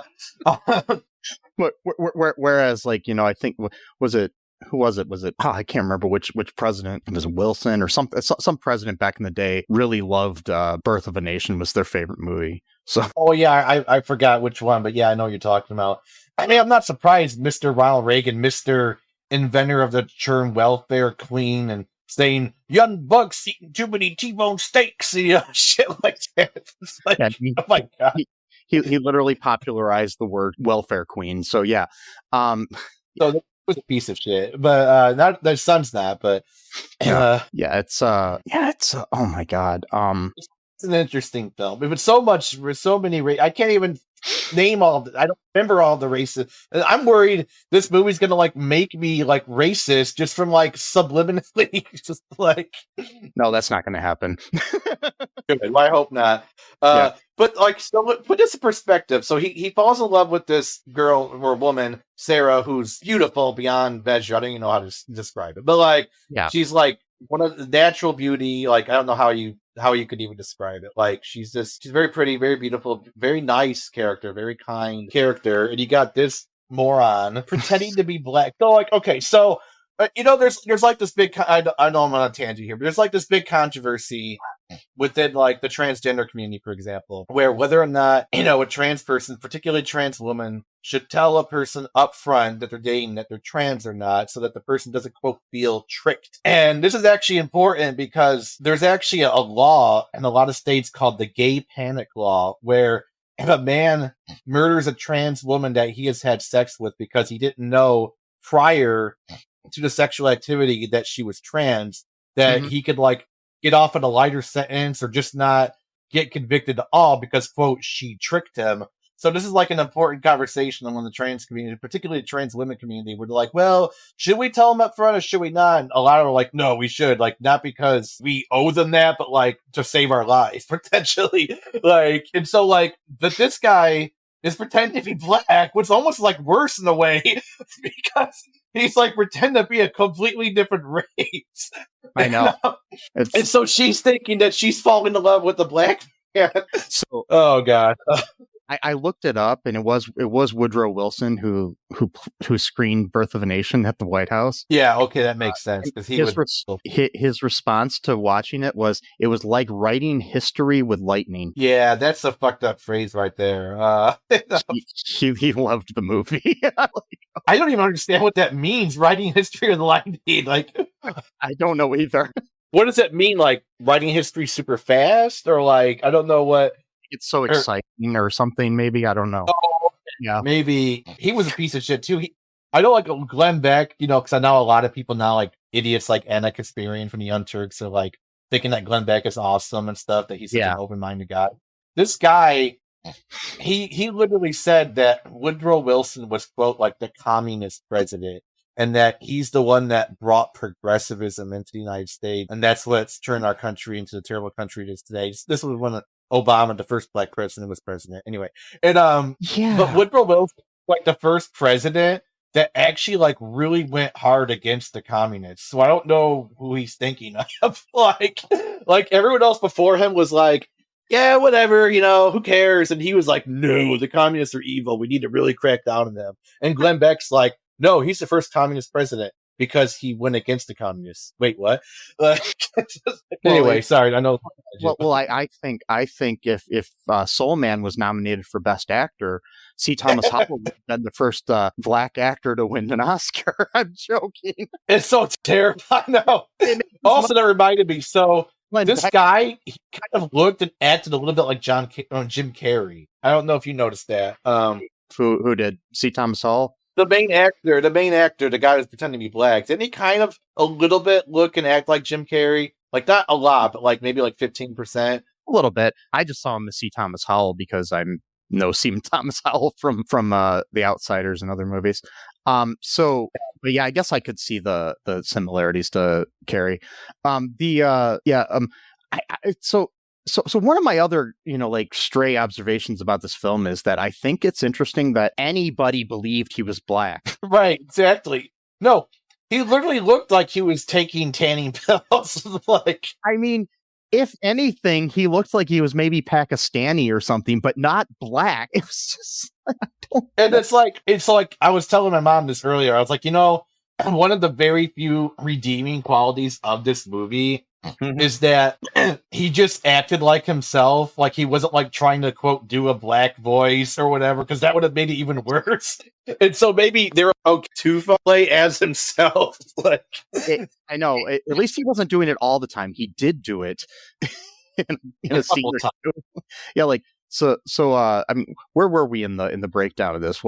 Whereas, like, I think who was it? I can't remember which president. It was Wilson or some president back in the day really loved Birth of a Nation, was their favorite movie. So, oh yeah, I forgot which one, but yeah, I know what you're talking about. I mean, I'm not surprised, Mr. Ronald Reagan, Mr. Inventor of the term welfare queen and saying young bucks eating too many T-bone steaks, shit like that. It's like, oh my god. He literally popularized the word welfare queen. So yeah. So that was a piece of shit. But not their son's not, but it's oh my god. It's an interesting film. But so many I can't even name all of it. I don't remember all the races. I'm worried this movie's gonna like make me like racist just from like subliminally just like no, that's not gonna happen. Good. Well, I hope not. But like, so put this in perspective. So he falls in love with this girl or woman, Sarah, who's beautiful beyond measure. I don't even know how to describe it, but like, she's like one of the natural beauty. Like, I don't know how you could even describe it. Like, she's very pretty, very beautiful, very nice character, very kind character. And you got this moron pretending to be black. So like, okay, so there's like this big. I know I'm on a tangent here, but there's like this big controversy within like the transgender community, for example, where whether or not a trans person, particularly trans woman, should tell a person up front that they're dating that they're trans or not, so that the person doesn't quote feel tricked. And this is actually important because there's actually a law in a lot of states called the gay panic law, where if a man murders a trans woman that he has had sex with because he didn't know prior to the sexual activity that she was trans, that he could like get off on a lighter sentence or just not get convicted at all because, quote, she tricked him. So this is like an important conversation among the trans community, particularly the trans women community, where they're like, well, should we tell them up front or should we not? And a lot are like, no, we should. Like, not because we owe them that, but like to save our lives, potentially. Like, and so like, but this guy is pretending to be black, which is almost like worse in a way because he's like pretending to be a completely different race. I know. And so she's thinking that she's falling in love with the black man. So, oh god. I looked it up, and it was Woodrow Wilson who screened Birth of a Nation at the White House. Yeah, okay, that makes sense because his response to watching it was like writing history with lightning. Yeah, that's a fucked up phrase right there. He loved the movie. I don't even understand what that means. Writing history with lightning, like I don't know either. What does that mean? Like writing history super fast, or like I don't know what. It's so exciting or something, maybe. I don't know. Oh, yeah. Maybe. He was a piece of shit, too. I know, like, Glenn Beck, because I know a lot of people now, like, idiots like Anna Kasparian from the Young Turks are, like, thinking that Glenn Beck is awesome and stuff, that he's such an open-minded guy. This guy, he literally said that Woodrow Wilson was, quote, like, the communist president, and that he's the one that brought progressivism into the United States, and that's what's turned our country into the terrible country it is today. This was one of Obama, the first black president, was president. Anyway, and but Woodrow Wilson, like the first president that actually like really went hard against the communists. So I don't know who he's thinking of. like everyone else before him was like, yeah, whatever, who cares? And he was like, no, the communists are evil. We need to really crack down on them. And Glenn Beck's like, no, he's the first communist president because he went against the communists. Wait, what? Anyway, sorry, I know. Well, I think if Soul Man was nominated for Best Actor, C. Thomas Howell would have been the first black actor to win an Oscar. I'm joking. It's so terrifying. No. Also, that reminded me. So this guy, he kind of looked and acted a little bit like Jim Carrey. I don't know if you noticed that. Who did? C. Thomas Howell? The main actor, the guy who's pretending to be black, didn't he kind of a little bit look and act like Jim Carrey? Like, not a lot, but like maybe like 15%. A little bit. I just saw him as C. Thomas Howell because I know C. Thomas Howell from The Outsiders and other movies. But yeah, I guess I could see the similarities to Carrey. So one of my other, like stray observations about this film is that I think it's interesting that anybody believed he was black. Right, exactly. No, he literally looked like he was taking tanning pills. Like, I mean, if anything, he looked like he was maybe Pakistani or something, but not black. It was just, and it's like I was telling my mom this earlier. I was like, one of the very few redeeming qualities of this movie is that he just acted like himself. Like he wasn't like trying to quote do a black voice or whatever, because that would have made it even worse. And so maybe they're okay to play as himself. Like I know. At least he wasn't doing it all the time. He did do it in a scene or two. Yeah, like so. I mean, where were we in the breakdown of this?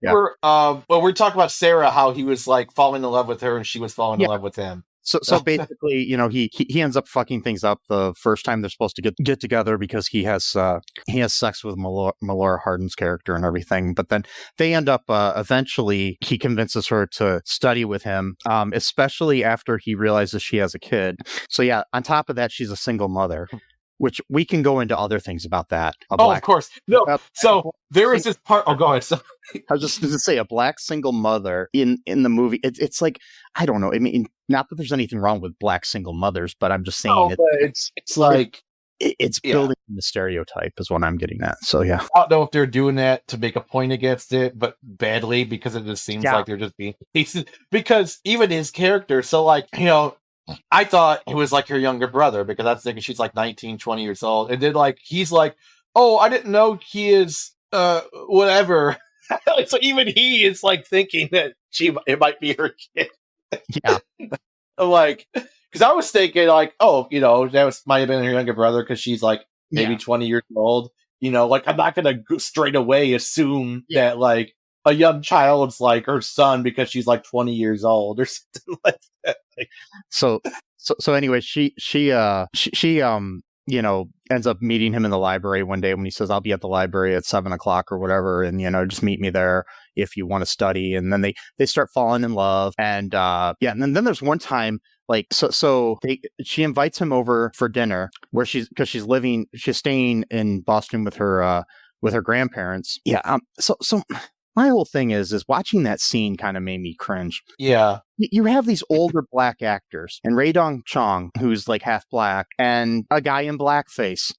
Yeah. We're talking about Sarah, how he was like falling in love with her and she was falling in love with him. So basically, he ends up fucking things up the first time they're supposed to get together, because he has sex with Melora Hardin's character and everything. But then they end up eventually he convinces her to study with him, especially after he realizes she has a kid. So yeah, on top of that, she's a single mother. Which we can go into other things about that. Of course. No. So there is this part. Oh, go ahead. So, I was just going to say, a black single mother in the movie. It's like, I don't know. I mean, not that there's anything wrong with black single mothers, but I'm just saying it's like it's building the stereotype is what I'm getting at. So yeah, I don't know if they're doing that to make a point against it, but badly, because it just seems like they're just being because even his character. So like, I thought he was like her younger brother, because I was thinking she's like 19, 20 years old. And then like, he's like, oh, I didn't know he is, whatever. So even he is like thinking that it might be her kid. Yeah. Like, because I was thinking like, oh, might have been her younger brother, because she's like maybe 20 years old. Like I'm not going to straight away assume that like a young child's like her son because she's like 20 years old or something like that. So anyway, she ends up meeting him in the library one day when he says, I'll be at the library at 7:00 or whatever. And, just meet me there if you want to study. And then they start falling in love. And, and then there's one time, like, she invites him over for dinner because she's staying in Boston with her grandparents. Yeah. So my whole thing is watching that scene kind of made me cringe. Yeah. You have these older black actors, and Rae Dong Chong, who's like half black, and a guy in blackface.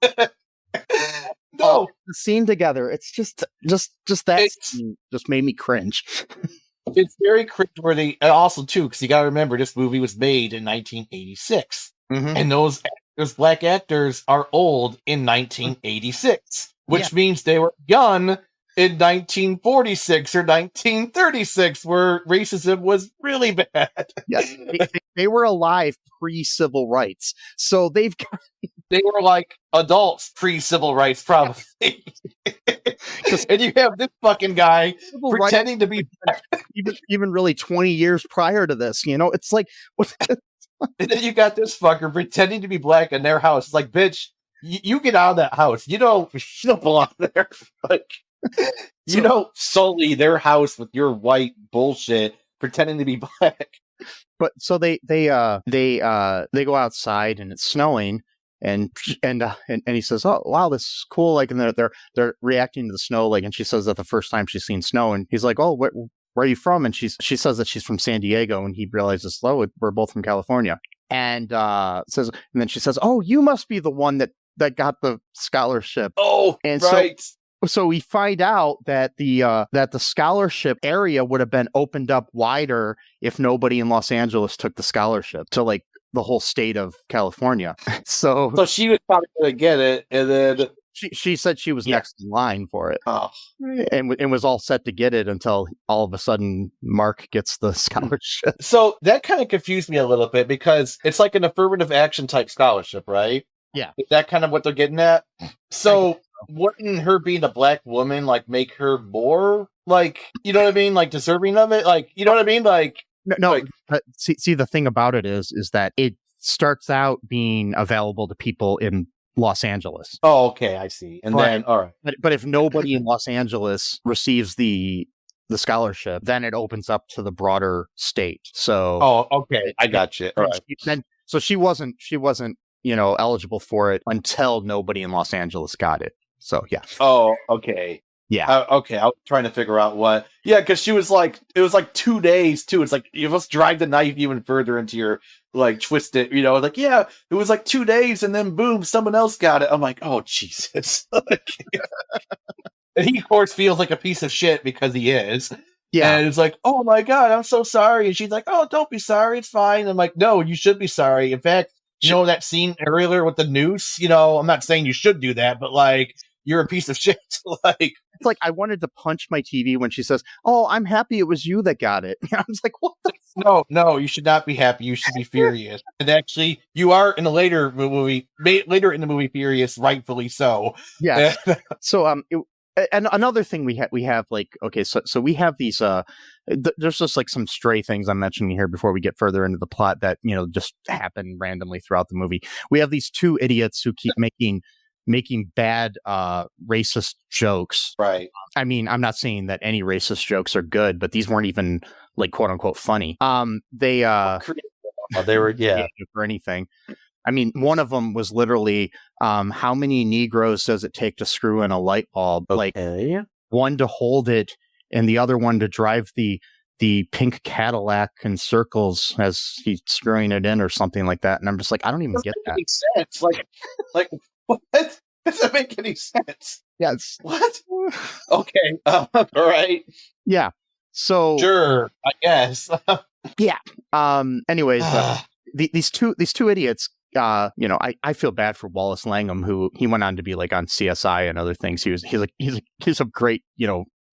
No. The scene together, it's just that scene just made me cringe. It's very cringeworthy, and also too, because you got to remember this movie was made in 1986, and those black actors are old in 1986, which means they were young in 1946 or 1936, where racism was really bad. Yeah, they were alive pre-civil rights, so they were like adults pre-civil rights, probably. And you have this fucking guy pretending to be black. even really 20 years prior to this, it's like what? And then you got this fucker pretending to be black in their house. It's like, bitch, you get out of that house. You don't belong there. Like, sully their house with your white bullshit, pretending to be black. But so they go outside and it's snowing, and he says, "Oh wow, this is cool!" Like, and they're reacting to the snow, like, and she says that the first time she's seen snow, and he's like, "Oh, where are you from?" And she says that she's from San Diego, and he realizes, "Oh, we're both from California." And then she says, "Oh, you must be the one that got the scholarship." Oh, and right. So we find out that the scholarship area would have been opened up wider if nobody in Los Angeles took the scholarship to like the whole state of California. So she was probably going to get it, and then she said she was next in line for it, and was all set to get it until all of a sudden Mark gets the scholarship. So that kind of confused me a little bit, because it's like an affirmative action type scholarship, right? Yeah. Is that kind of what they're getting at? So wouldn't her being a black woman like make her more like, you know what I mean, like deserving of it? Like, you know what I mean? Like, no. Like, see, the thing about it is that it starts out being available to people in Los Angeles. Oh, okay, I see. And then, all right. But if nobody in Los Angeles receives the scholarship, then it opens up to the broader state. So, oh, okay, I got you. All right. So she wasn't eligible for it until nobody in Los Angeles got it. So yeah. Oh, okay. Yeah. Okay. I was trying to figure out what. Yeah, because she was like, it was like 2 days too. It's like you must drive the knife even further into your like twist it. Like, yeah, it was like 2 days, and then boom, someone else got it. I'm like, oh Jesus. And he of course feels like a piece of shit because he is. Yeah. And it's like, oh my God, I'm so sorry. And she's like, oh, don't be sorry. It's fine. I'm like, no, you should be sorry. In fact, that scene earlier with the noose, I'm not saying you should do that, but like, you're a piece of shit. Like, it's like, I wanted to punch my TV when she says, oh, I'm happy it was you that got it. I was like, what the No, you should not be happy. You should be furious. And actually, you are in the later in the movie furious, rightfully so. Yes. So, and another thing we have like, okay, so we have these, there's just like some stray things I'm mentioning here before we get further into the plot that, just happen randomly throughout the movie. We have these two idiots who keep making bad, racist jokes. Right. I mean, I'm not saying that any racist jokes are good, but these weren't even like quote unquote funny. They were, yeah, for anything. I mean, one of them was literally, how many Negroes does it take to screw in a light bulb? Okay. Like one to hold it and the other one to drive the pink Cadillac in circles as he's screwing it in or something like that. And I'm just like, I don't even get that. Sense. Like what? Doesn't make any sense. Yes. What? Okay. All right. Yeah. So sure, I guess. Yeah. Anyways, these two idiots. I feel bad for Wallace Langham, who he went on to be like on CSI and other things. He's a great,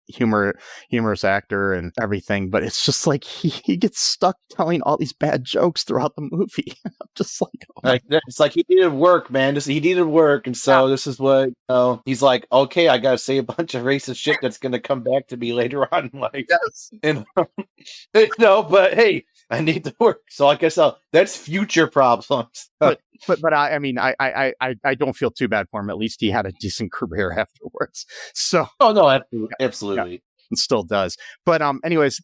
humorous actor and everything, but it's just like he gets stuck telling all these bad jokes throughout the movie. I'm just like, it's like he needed work, man. He needed work, and so this is what he's like. Okay, I gotta say a bunch of racist shit that's gonna come back to me later on in life. Yes, and but hey, I need to work, so I guess that's future problems. But I mean, I don't feel too bad for him. At least he had a decent career afterwards. So, oh no, absolutely, yeah, and still does. But anyways,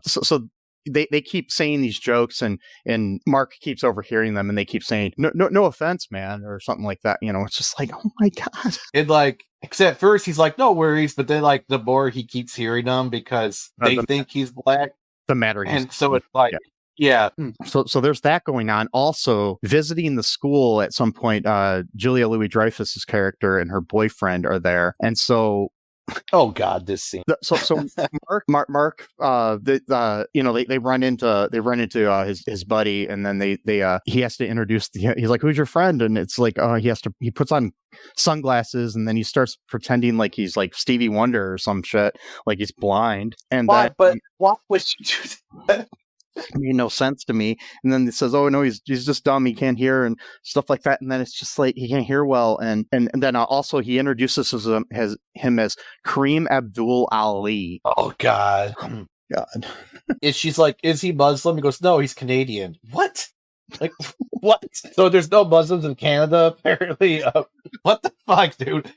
so they keep saying these jokes, and Mark keeps overhearing them, and they keep saying no offense, man, or something like that. It's just like, oh my God. And like, except first he's like, no worries, but then like the more he keeps hearing them because they think he's black, the matter. And so it's like. Yeah. So there's that going on. Also, visiting the school at some point, Julia Louis-Dreyfus's character and her boyfriend are there, and so. Oh God, this scene. So Mark, they run into his buddy, and then he has to introduce he's like, who's your friend? And it's like, he puts on sunglasses, and then he starts pretending like he's like Stevie Wonder or some shit, like he's blind. And why? But why would you do that? Made no sense to me. And then it says, oh no, he's just dumb, he can't hear and stuff like that. And then it's just like he can't hear well. And then also he introduces him as Kareem Abdul-Ali. Oh God. She's like, is he Muslim? He goes, no, he's Canadian. What? Like what? So there's no Muslims in Canada apparently. What the fuck, dude?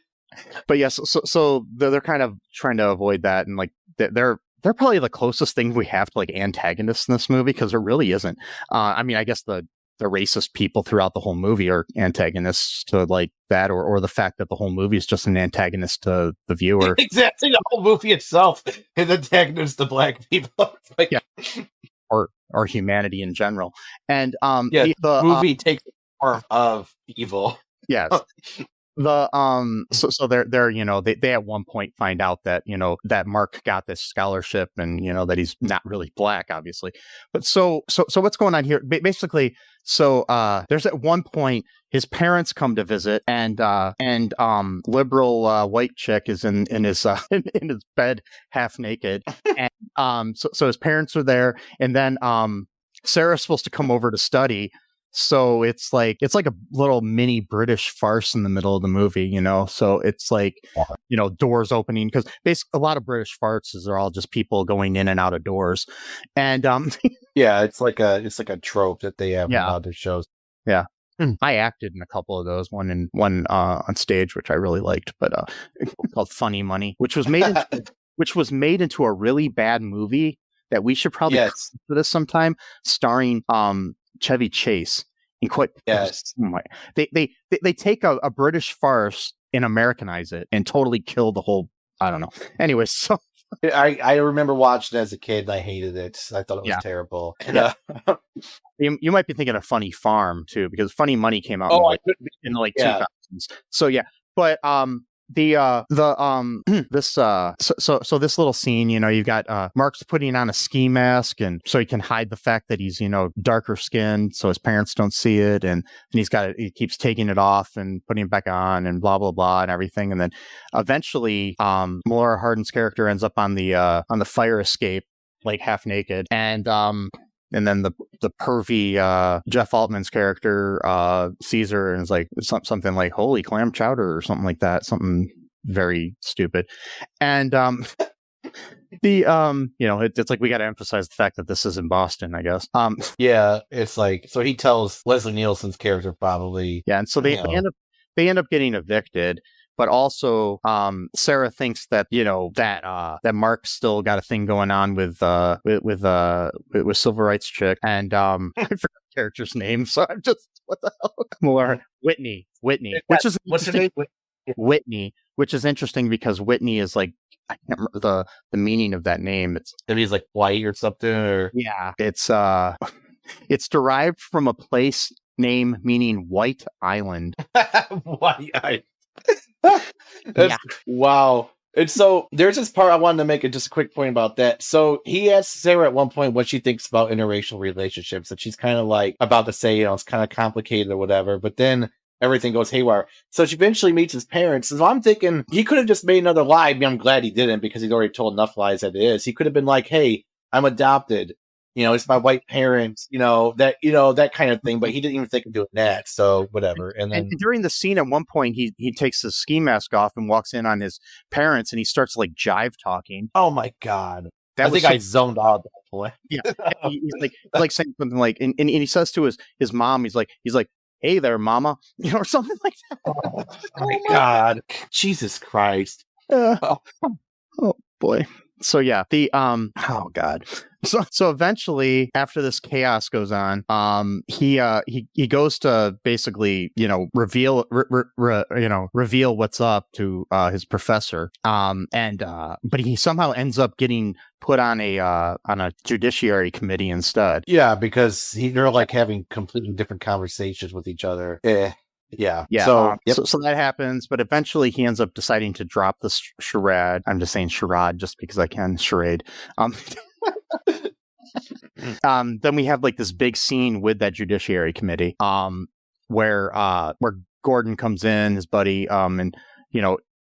But yes, so they're kind of trying to avoid that, and like they're probably the closest thing we have to like antagonists in this movie, because there really isn't. I mean, I guess the racist people throughout the whole movie are antagonists to like that, or the fact that the whole movie is just an antagonist to the viewer. Exactly, the whole movie itself is an antagonist to black people. Like, yeah, or humanity in general. And the movie takes the form of evil. Yes. So they're they at one point find out that that Mark got this scholarship, and that he's not really black, obviously. But so what's going on here? Basically, there's at one point his parents come to visit, and liberal white chick is in his in his bed half naked, and so his parents are there, and then Sarah's supposed to come over to study. So it's like a little mini British farce in the middle of the movie, So it's like, doors opening, because basically a lot of British farces are all just people going in and out of doors, and yeah, it's like a trope that they have in other shows. Yeah, I acted in a couple of those. One on stage, which I really liked, but called Funny Money, which was made into a really bad movie that we should probably cover this sometime, starring Chevy Chase. And quite they take a British farce and Americanize it and totally kill the whole. I don't know. Anyway, so I remember watching it as a kid and I hated it. I thought it was terrible. And, you might be thinking of Funny Farm too, because Funny Money came out in the 2000s. So yeah, but So this little scene, you've got Mark's putting on a ski mask, and so he can hide the fact that he's darker skinned, so his parents don't see it, and he keeps taking it off and putting it back on, and blah blah blah and everything, and then eventually Laura Hardin's character ends up on the fire escape, like half naked, and then the pervy Jeff Altman's character sees her and is like something like "holy clam chowder" or something like that, something very stupid. And it's like we got to emphasize the fact that this is in Boston, I guess. Yeah, it's like, so he tells Leslie Nielsen's character probably. Yeah, and so they end up getting evicted. But also, Sarah thinks that that Mark still got a thing going on with civil rights chick, and I forgot the character's name, so I'm just, what the hell? More Whitney, which is what's her name? Whitney, which is interesting because Whitney is like, I can't remember the meaning of that name. It's maybe he's like white or something, or yeah, it's derived from a place name meaning White Island. White Island. Wow. And so there's this part I wanted to make just a quick point about that. So he asks Sarah at one point what she thinks about interracial relationships, and she's kind of like about to say, it's kind of complicated or whatever, but then everything goes haywire. So she eventually meets his parents. So I'm thinking he could have just made another lie. I mean, I'm glad he didn't, because he's already told enough lies that it is. He could have been like, hey, I'm adopted. It's my white parents, that kind of thing. But he didn't even think of doing that. So whatever. And then during the scene, at one point, he takes his ski mask off and walks in on his parents, and he starts like jive talking. Oh my God. I think I zoned out at that point. Yeah. He's like saying something like, and he says to his mom, he's like, "Hey there, mama," or something like that. Oh my God. Jesus Christ. Oh boy. So yeah, oh God. So eventually, after this chaos goes on, he goes to basically reveal what's up to his professor. But he somehow ends up getting put on a judiciary committee instead. Yeah, because they're like having completely different conversations with each other. Yeah. So that happens, but eventually he ends up deciding to drop the charade. I'm just saying charade just because I can. Charade. Then we have like this big scene with that judiciary committee, where Gordon comes in, his buddy, and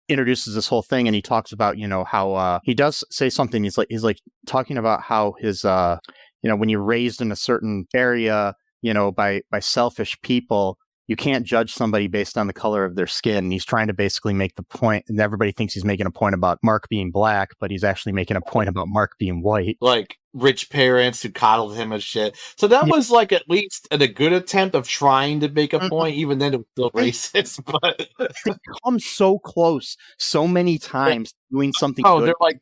introduces this whole thing, and he talks about how he does say something. He's like talking about how his when you're raised in a certain area, by selfish people, you can't judge somebody based on the color of their skin. And he's trying to basically make the point, and everybody thinks he's making a point about Mark being black, but he's actually making a point about Mark being white. Like rich parents who coddled him and shit. So that was like at least a good attempt of trying to make a point, even then it was still racist. But they come so close so many times doing something good. They're like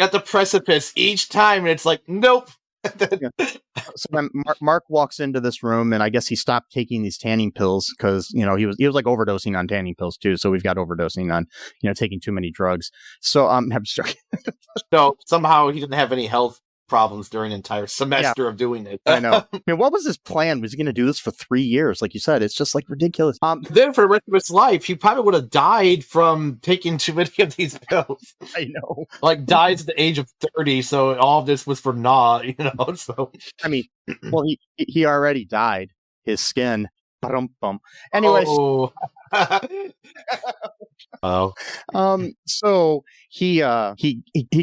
at the precipice each time, and it's like, nope. So then Mark walks into this room, and I guess he stopped taking these tanning pills because he was like overdosing on tanning pills too. So we've got overdosing on taking too many drugs. So I'm sorry. So somehow he didn't have any health problems during an entire semester of doing it. I know. I mean, what was his plan? Was he going to do this for 3 years? Like you said, it's just like ridiculous. Then for the rest of his life, he probably would have died from taking too many of these pills. I know. Like died at the age of 30. So all of this was for naught, So I mean, well, he already died. His skin. Anyways. So he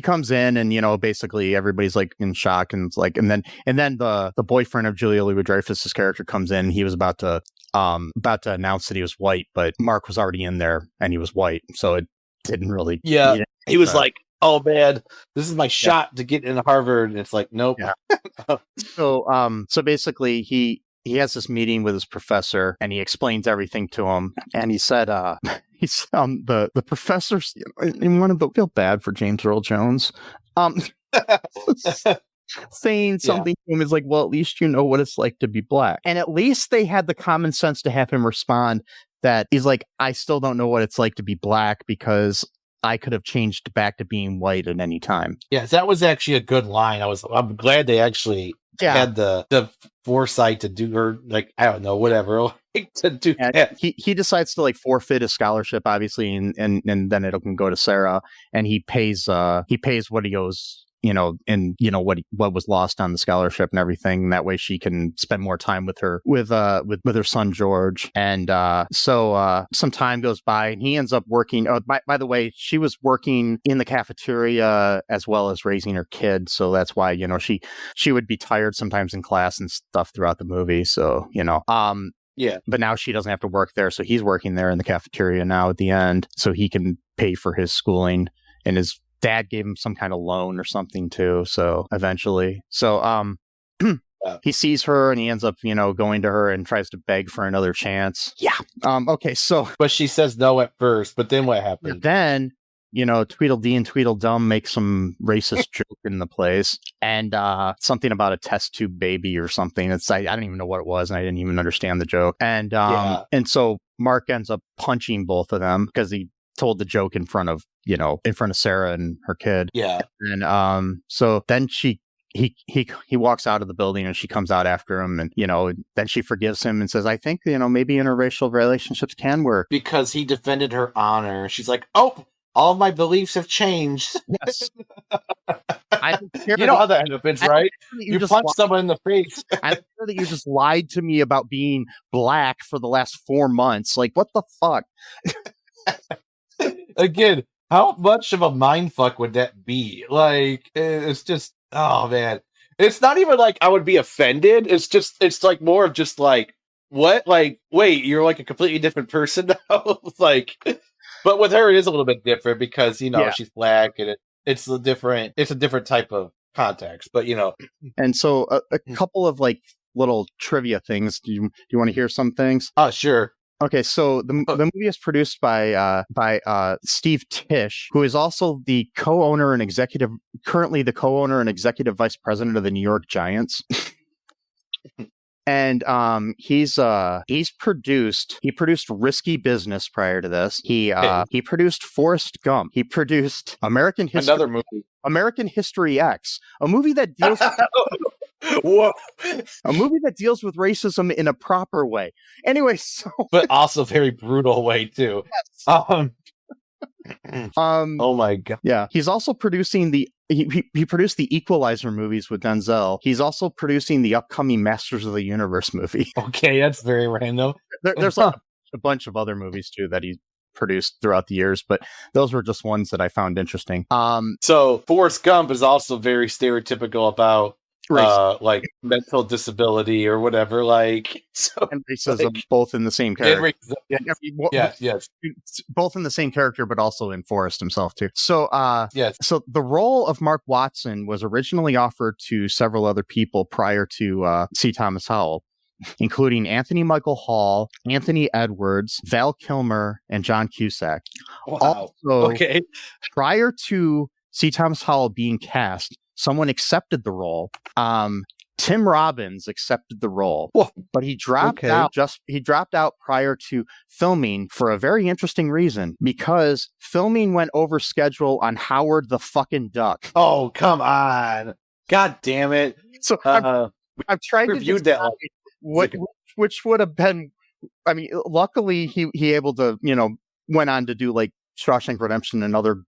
comes in, and basically everybody's like in shock, and it's like, and then the boyfriend of Julia Louis-Dreyfus's character comes in. He was about to announce that he was white, but Mark was already in there and he was white, so it didn't really. Yeah, he was like, "Oh man, this is my shot to get into Harvard," and it's like, nope. Yeah. So basically he has this meeting with his professor, and he explains everything to him. And he said, he's the professor's in one of the, feel bad for James Earl Jones, saying something to him is like, well, at least you know what it's like to be black. And at least they had the common sense to have him respond that he's like, I still don't know what it's like to be black because I could have changed back to being white at any time. Yeah, that was actually a good line. I'm glad they actually had the foresight to do, or like, I don't know, whatever, like, to do that. He decides to like forfeit his scholarship, obviously, and then it can go to Sarah, and he pays what he owes, and what was lost on the scholarship and everything. And that way she can spend more time with her son George. And so some time goes by, and he ends up working. Oh, by the way, she was working in the cafeteria as well as raising her kid, so that's why she would be tired sometimes in class and stuff throughout the movie. So Yeah. But now she doesn't have to work there, so he's working there in the cafeteria now at the end, so he can pay for his schooling, and his dad gave him some kind of loan or something too. So eventually, he sees her and he ends up, going to her and tries to beg for another chance. Yeah. Okay. So, but she says no at first. But then what happens? Then, Tweedledee and Tweedledum make some racist joke in the place, and something about a test tube baby or something. I don't even know what it was, and I didn't even understand the joke. And and so Mark ends up punching both of them because he told the joke in front of Sarah and her kid. Yeah. And so then he walks out of the building, and she comes out after him, and then she forgives him and says, I think maybe interracial relationships can work because he defended her honor. She's like, oh, all of my beliefs have changed. Yes. I don't care. You know how that happens, right? You punch someone in the face. I'm sure that you just lied to me about being black for the last 4 months. Like, what the fuck? Again, how much of a mindfuck would that be? Like, it's just, oh man. It's not even like I would be offended. It's like more of just like, what? Like, wait, you're like a completely different person now? Like, but with her, it is a little bit different because, she's black, and it's a different type of context, but And so a couple of like little trivia things. Do you want to hear some things? Oh, sure. Okay, so the movie is produced by Steve Tisch, who is also currently the co-owner and executive vice president of the New York Giants. And he produced Risky Business prior to this. He produced Forrest Gump. He produced Another movie, American History X, a movie that deals Whoa. A movie that deals with racism in a proper way. Anyway, so but also very brutal way too. Yes. Oh my god. Yeah, he's also producing he produced the Equalizer movies with Denzel. He's also producing the upcoming Masters of the Universe movie. Okay, that's very random. There's like a bunch of other movies too that he produced throughout the years, but those were just ones that I found interesting. So Forrest Gump is also very stereotypical about like mental disability or whatever, like, so, and racism, both in the same character. Yes, both in the same character, but also in Forrest himself too. So, yes. So the role of Mark Watson was originally offered to several other people prior to C. Thomas Howell, including Anthony Michael Hall, Anthony Edwards, Val Kilmer, and John Cusack. Wow. Also, okay. Prior to C. Thomas Howell being cast, someone accepted the role. Tim Robbins accepted the role, but he dropped out. He dropped out prior to filming for a very interesting reason, because filming went over schedule on Howard the fucking Duck. Oh, come on! God damn it! So I've tried to review that. Which would have been. I mean, luckily he able to went on to do like Shawshank Redemption and other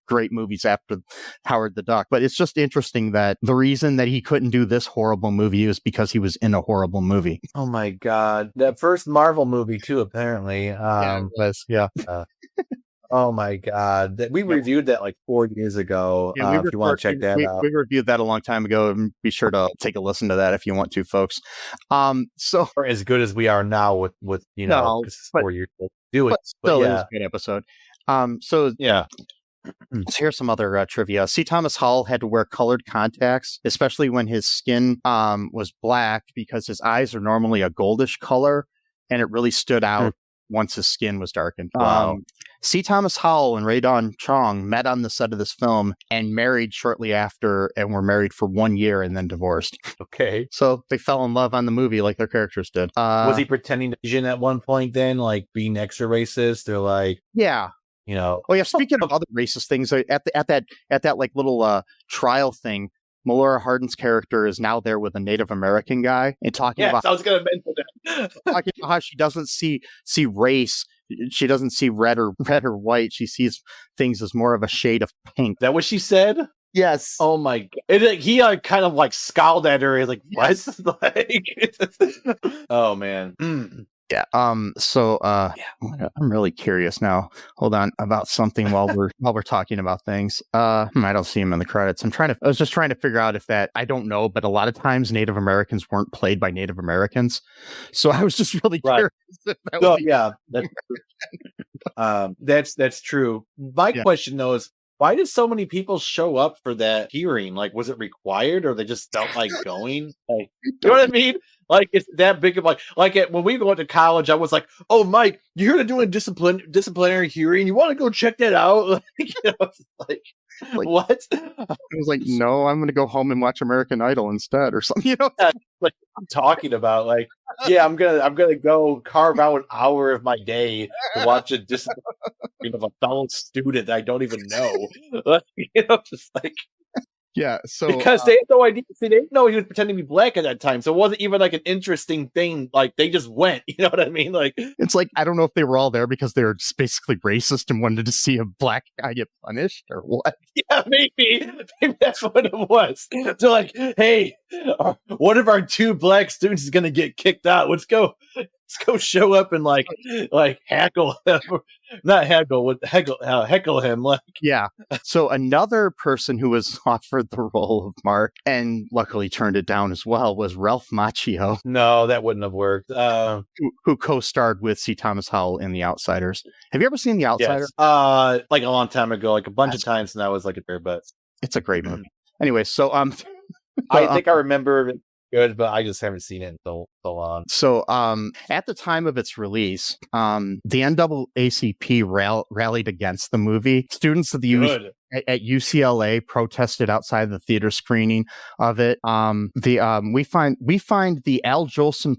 great movies after Howard the Duck. But it's just interesting that the reason that he couldn't do this horrible movie is because he was in a horrible movie. Oh my god. That first Marvel movie too, apparently. Oh my god. We reviewed that like 4 years ago. If you want to check that out. We reviewed that a long time ago, and be sure to take a listen to that if you want to, folks. So or as good as we are now with 4 years old. Do it. But still, it was a good episode. So here's some other trivia. C. Thomas Howell had to wear colored contacts, especially when his skin was black, because his eyes are normally a goldish color, and it really stood out once his skin was darkened. Wow. C. Thomas Howell and Ray Dawn Chong met on the set of this film and married shortly after, and were married for 1 year and then divorced. Okay. So they fell in love on the movie like their characters did. Was he pretending to be Asian at one point then, like being extra racist? They're like, yeah. Oh yeah. Speaking of other racist things, at that like little trial thing, Melora Hardin's character is now there with a Native American guy and talking about I was going to mention that. talking about how she doesn't see race. She doesn't see red or white. She sees things as more of a shade of pink. That what she said? Yes. Oh my god! He kind of like scowled at her. He's like, "What?" Like, oh man. Yeah. So, I'm really curious now. Hold on about something while we're talking about things. I don't see him in the credits. I was just trying to figure out if that. I don't know, but a lot of times Native Americans weren't played by Native Americans, so I was just really curious. If that would be yeah, that's true. My question though is, why did so many people show up for that hearing? Like, was it required, or they just felt like going? Like, you know what I mean? Like, it's that big of when we went to college, I was like, "Oh, Mike, you heard of doing disciplinary hearing? You want to go check that out?" Like, what? I was like, "No, I'm going to go home and watch American Idol instead," or something. Like I'm talking about, like, yeah, I'm gonna go carve out an hour of my day to watch a discipline of a fellow student that I don't even know. Just like. Yeah, so because they had no idea. See, they didn't know he was pretending to be black at that time, so it wasn't even like an interesting thing. Like they just went, you know what I mean? Like it's like I don't know if they were all there because they were just basically racist and wanted to see a black guy get punished or what. Yeah, maybe that's what it was. So like, hey, one of our 2 black students is gonna get kicked out. Let's go show up and like heckle him. Not heckle him. Like, yeah. So another person who was offered the role of Mark and luckily turned it down as well was Ralph Macchio. No, that wouldn't have worked. Who co-starred with C. Thomas Howell in The Outsiders. Have you ever seen The Outsider? Yes. Like a long time ago, like a bunch of times, and I was like a bear, but it's a great movie. Anyway, so I think I remember it good, but I just haven't seen it in so long. So at the time of its release, the NAACP rallied against the movie. Students of the at UCLA protested outside the theater screening of it. We find the Al Jolson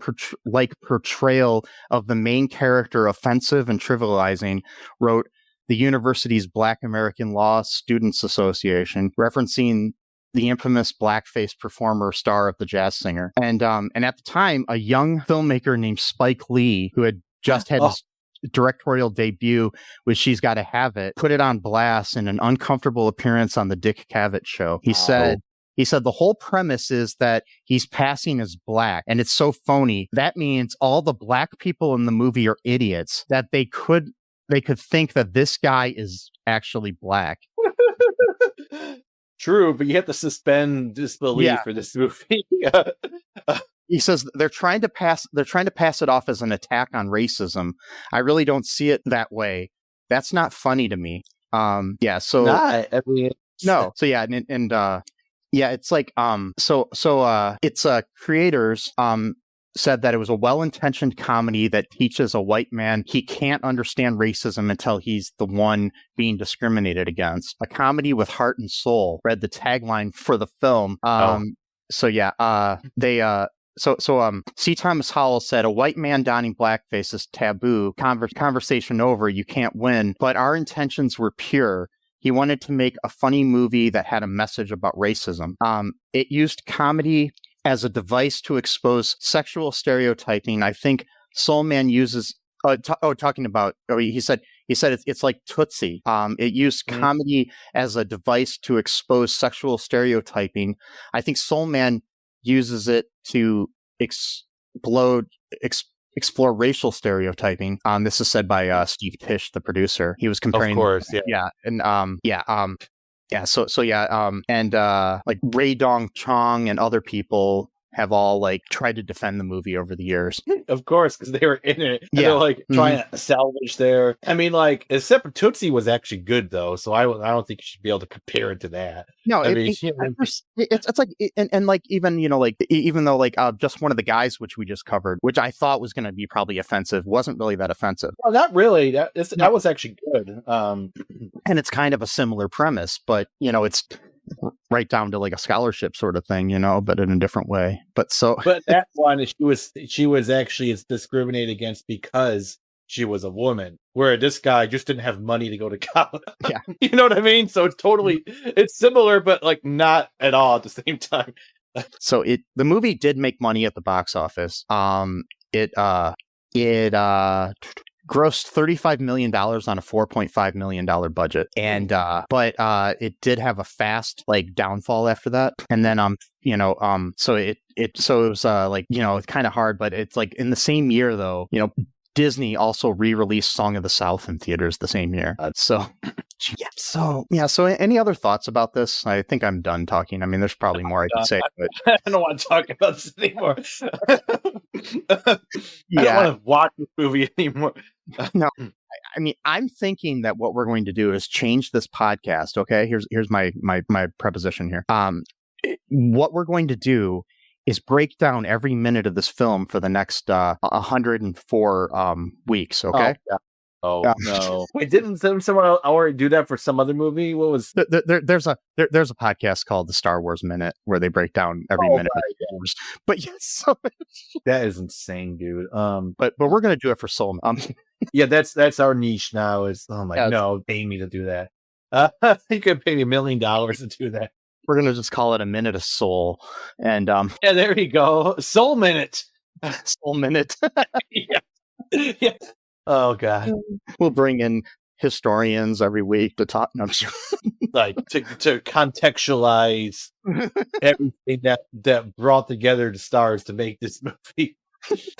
portrayal of the main character offensive and trivializing, wrote the university's Black American Law Students Association, referencing the infamous blackface performer star of The Jazz Singer. And at the time, a young filmmaker named Spike Lee, who had just had his directorial debut with She's Gotta Have It, put it on blast in an uncomfortable appearance on the Dick Cavett show. He said the whole premise is that he's passing as black, and it's so phony. That means all the black people in the movie are idiots, that they could think that this guy is actually black. True, but you have to suspend disbelief for this movie. He says they're trying to pass it off as an attack on racism. I really don't see it that way. That's not funny to me. It's like its creators said that it was a well-intentioned comedy that teaches a white man he can't understand racism until he's the one being discriminated against. A comedy with heart and soul, read the tagline for the film. C. Thomas Howell said, "A white man donning blackface is taboo. Conversation over, you can't win. But our intentions were pure. He wanted to make a funny movie that had a message about racism. It used comedy as a device to expose sexual stereotyping. I think Soul Man uses he said it's like Tootsie. It used comedy as a device to expose sexual stereotyping. I think Soul Man uses it to explore racial stereotyping. This is said by Steve Tisch, the producer. He was comparing, of course, like Ray Dong Chong and other people have all like tried to defend the movie over the years. Of course, because they were in it. And they're like trying to salvage their. I mean, like, except for Tootsie was actually good though, so I don't think you should be able to compare it to that. No, it's like and like even even though like just one of the guys which we just covered, which I thought was going to be probably offensive, wasn't really that offensive. Well, not really. That was actually good. And it's kind of a similar premise, but it's right down to like a scholarship sort of thing, but in a different way. But that one, she was actually discriminated against because she was a woman, where this guy just didn't have money to go to college. Yeah. You know what I mean? So it's similar, but like not at all at the same time. So the movie did make money at the box office. It grossed $35 million on a $4.5 million budget. And, but it did have a fast, like, downfall after that. And then, so it was, like, it's kind of hard, but it's like in the same year, though, Disney also re-released Song of the South in theaters the same year. So any other thoughts about this? I think I'm done talking. I mean, there's probably more I could say, but I don't want to talk about this anymore. I don't want to watch this movie anymore. No, I mean, I'm thinking that what we're going to do is change this podcast. Okay, here's my preposition here. What we're going to do is break down every minute of this film for the next 104 weeks. Okay. Oh, no! Wait, didn't someone already do that for some other movie? What was there's a podcast called the Star Wars Minute where they break down every minute of the Wars. But yes, that is insane, dude. But we're gonna do it for Soul. Yeah, that's our niche now. Is no, pay me to do that. You could pay me $1 million to do that. We're gonna just call it a minute of soul, and yeah, there you go, Soul Minute, Soul Minute. Yeah. Oh God, we'll bring in historians every week to talk. No, like to contextualize everything that brought together the stars to make this movie.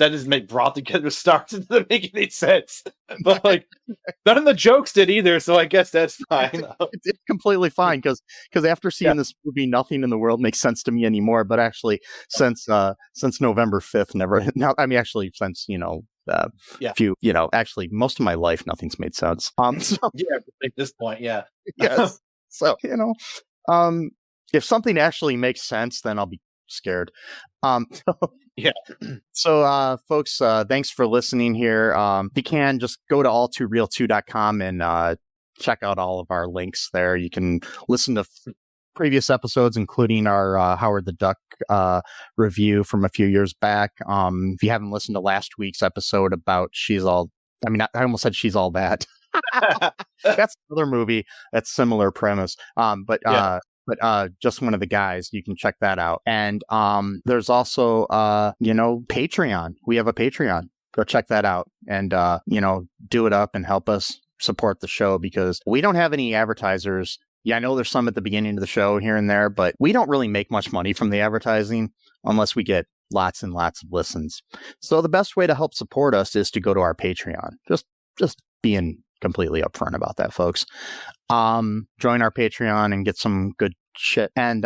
That doesn't brought together stars. It doesn't make any sense. But like, none of the jokes did either, so I guess that's fine. It's completely fine because after seeing this movie, nothing in the world makes sense to me anymore. But actually, since November 5th, since few, actually most of my life, nothing's made sense. So, yeah, at this point, yeah. Yes. So, if something actually makes sense, then I'll be scared. Yeah. So, folks, thanks for listening here. If you can, just go to all2real2.com and check out all of our links there. You can listen to previous episodes, including our Howard the Duck review from a few years back. If you haven't listened to last week's episode about I almost said She's All That. That's another movie that's similar premise. But just one of the guys, you can check that out. And there's also Patreon. We have a Patreon. Go check that out and do it up and help us support the show, because we don't have any advertisers. Yeah, I know there's some at the beginning of the show here and there, but we don't really make much money from the advertising unless we get lots and lots of listens. So the best way to help support us is to go to our Patreon. Just being completely upfront about that, folks. Join our Patreon and get some good shit, and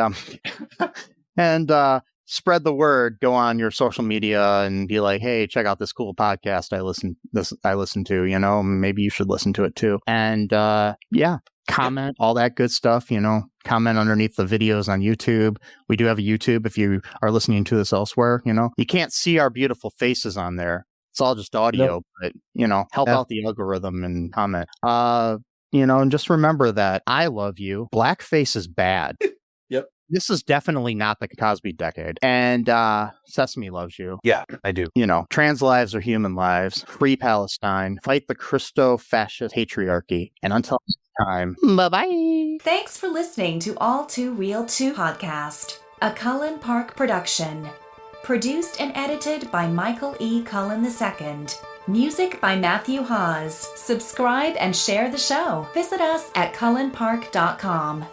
spread the word. Go on your social media and be like, hey, check out this cool podcast I listen to, maybe you should listen to it too. And comment, all that good stuff, comment underneath the videos on YouTube. We do have a YouTube if you are listening to this elsewhere. You can't see our beautiful faces on there. It's all just audio, but help out the algorithm and comment. And just remember that I love you. Blackface is bad. Yep. This is definitely not the Cosby decade. And Sesame loves you. Yeah, I do. Trans lives are human lives. Free Palestine. Fight the Christo-fascist patriarchy. And until next time, bye-bye. Thanks for listening to All Too Real 2 podcast, a Cullen Park production. Produced and edited by Michael E. Cullen II. Music by Matthew Hawes. Subscribe and share the show. Visit us at cullenpark.com.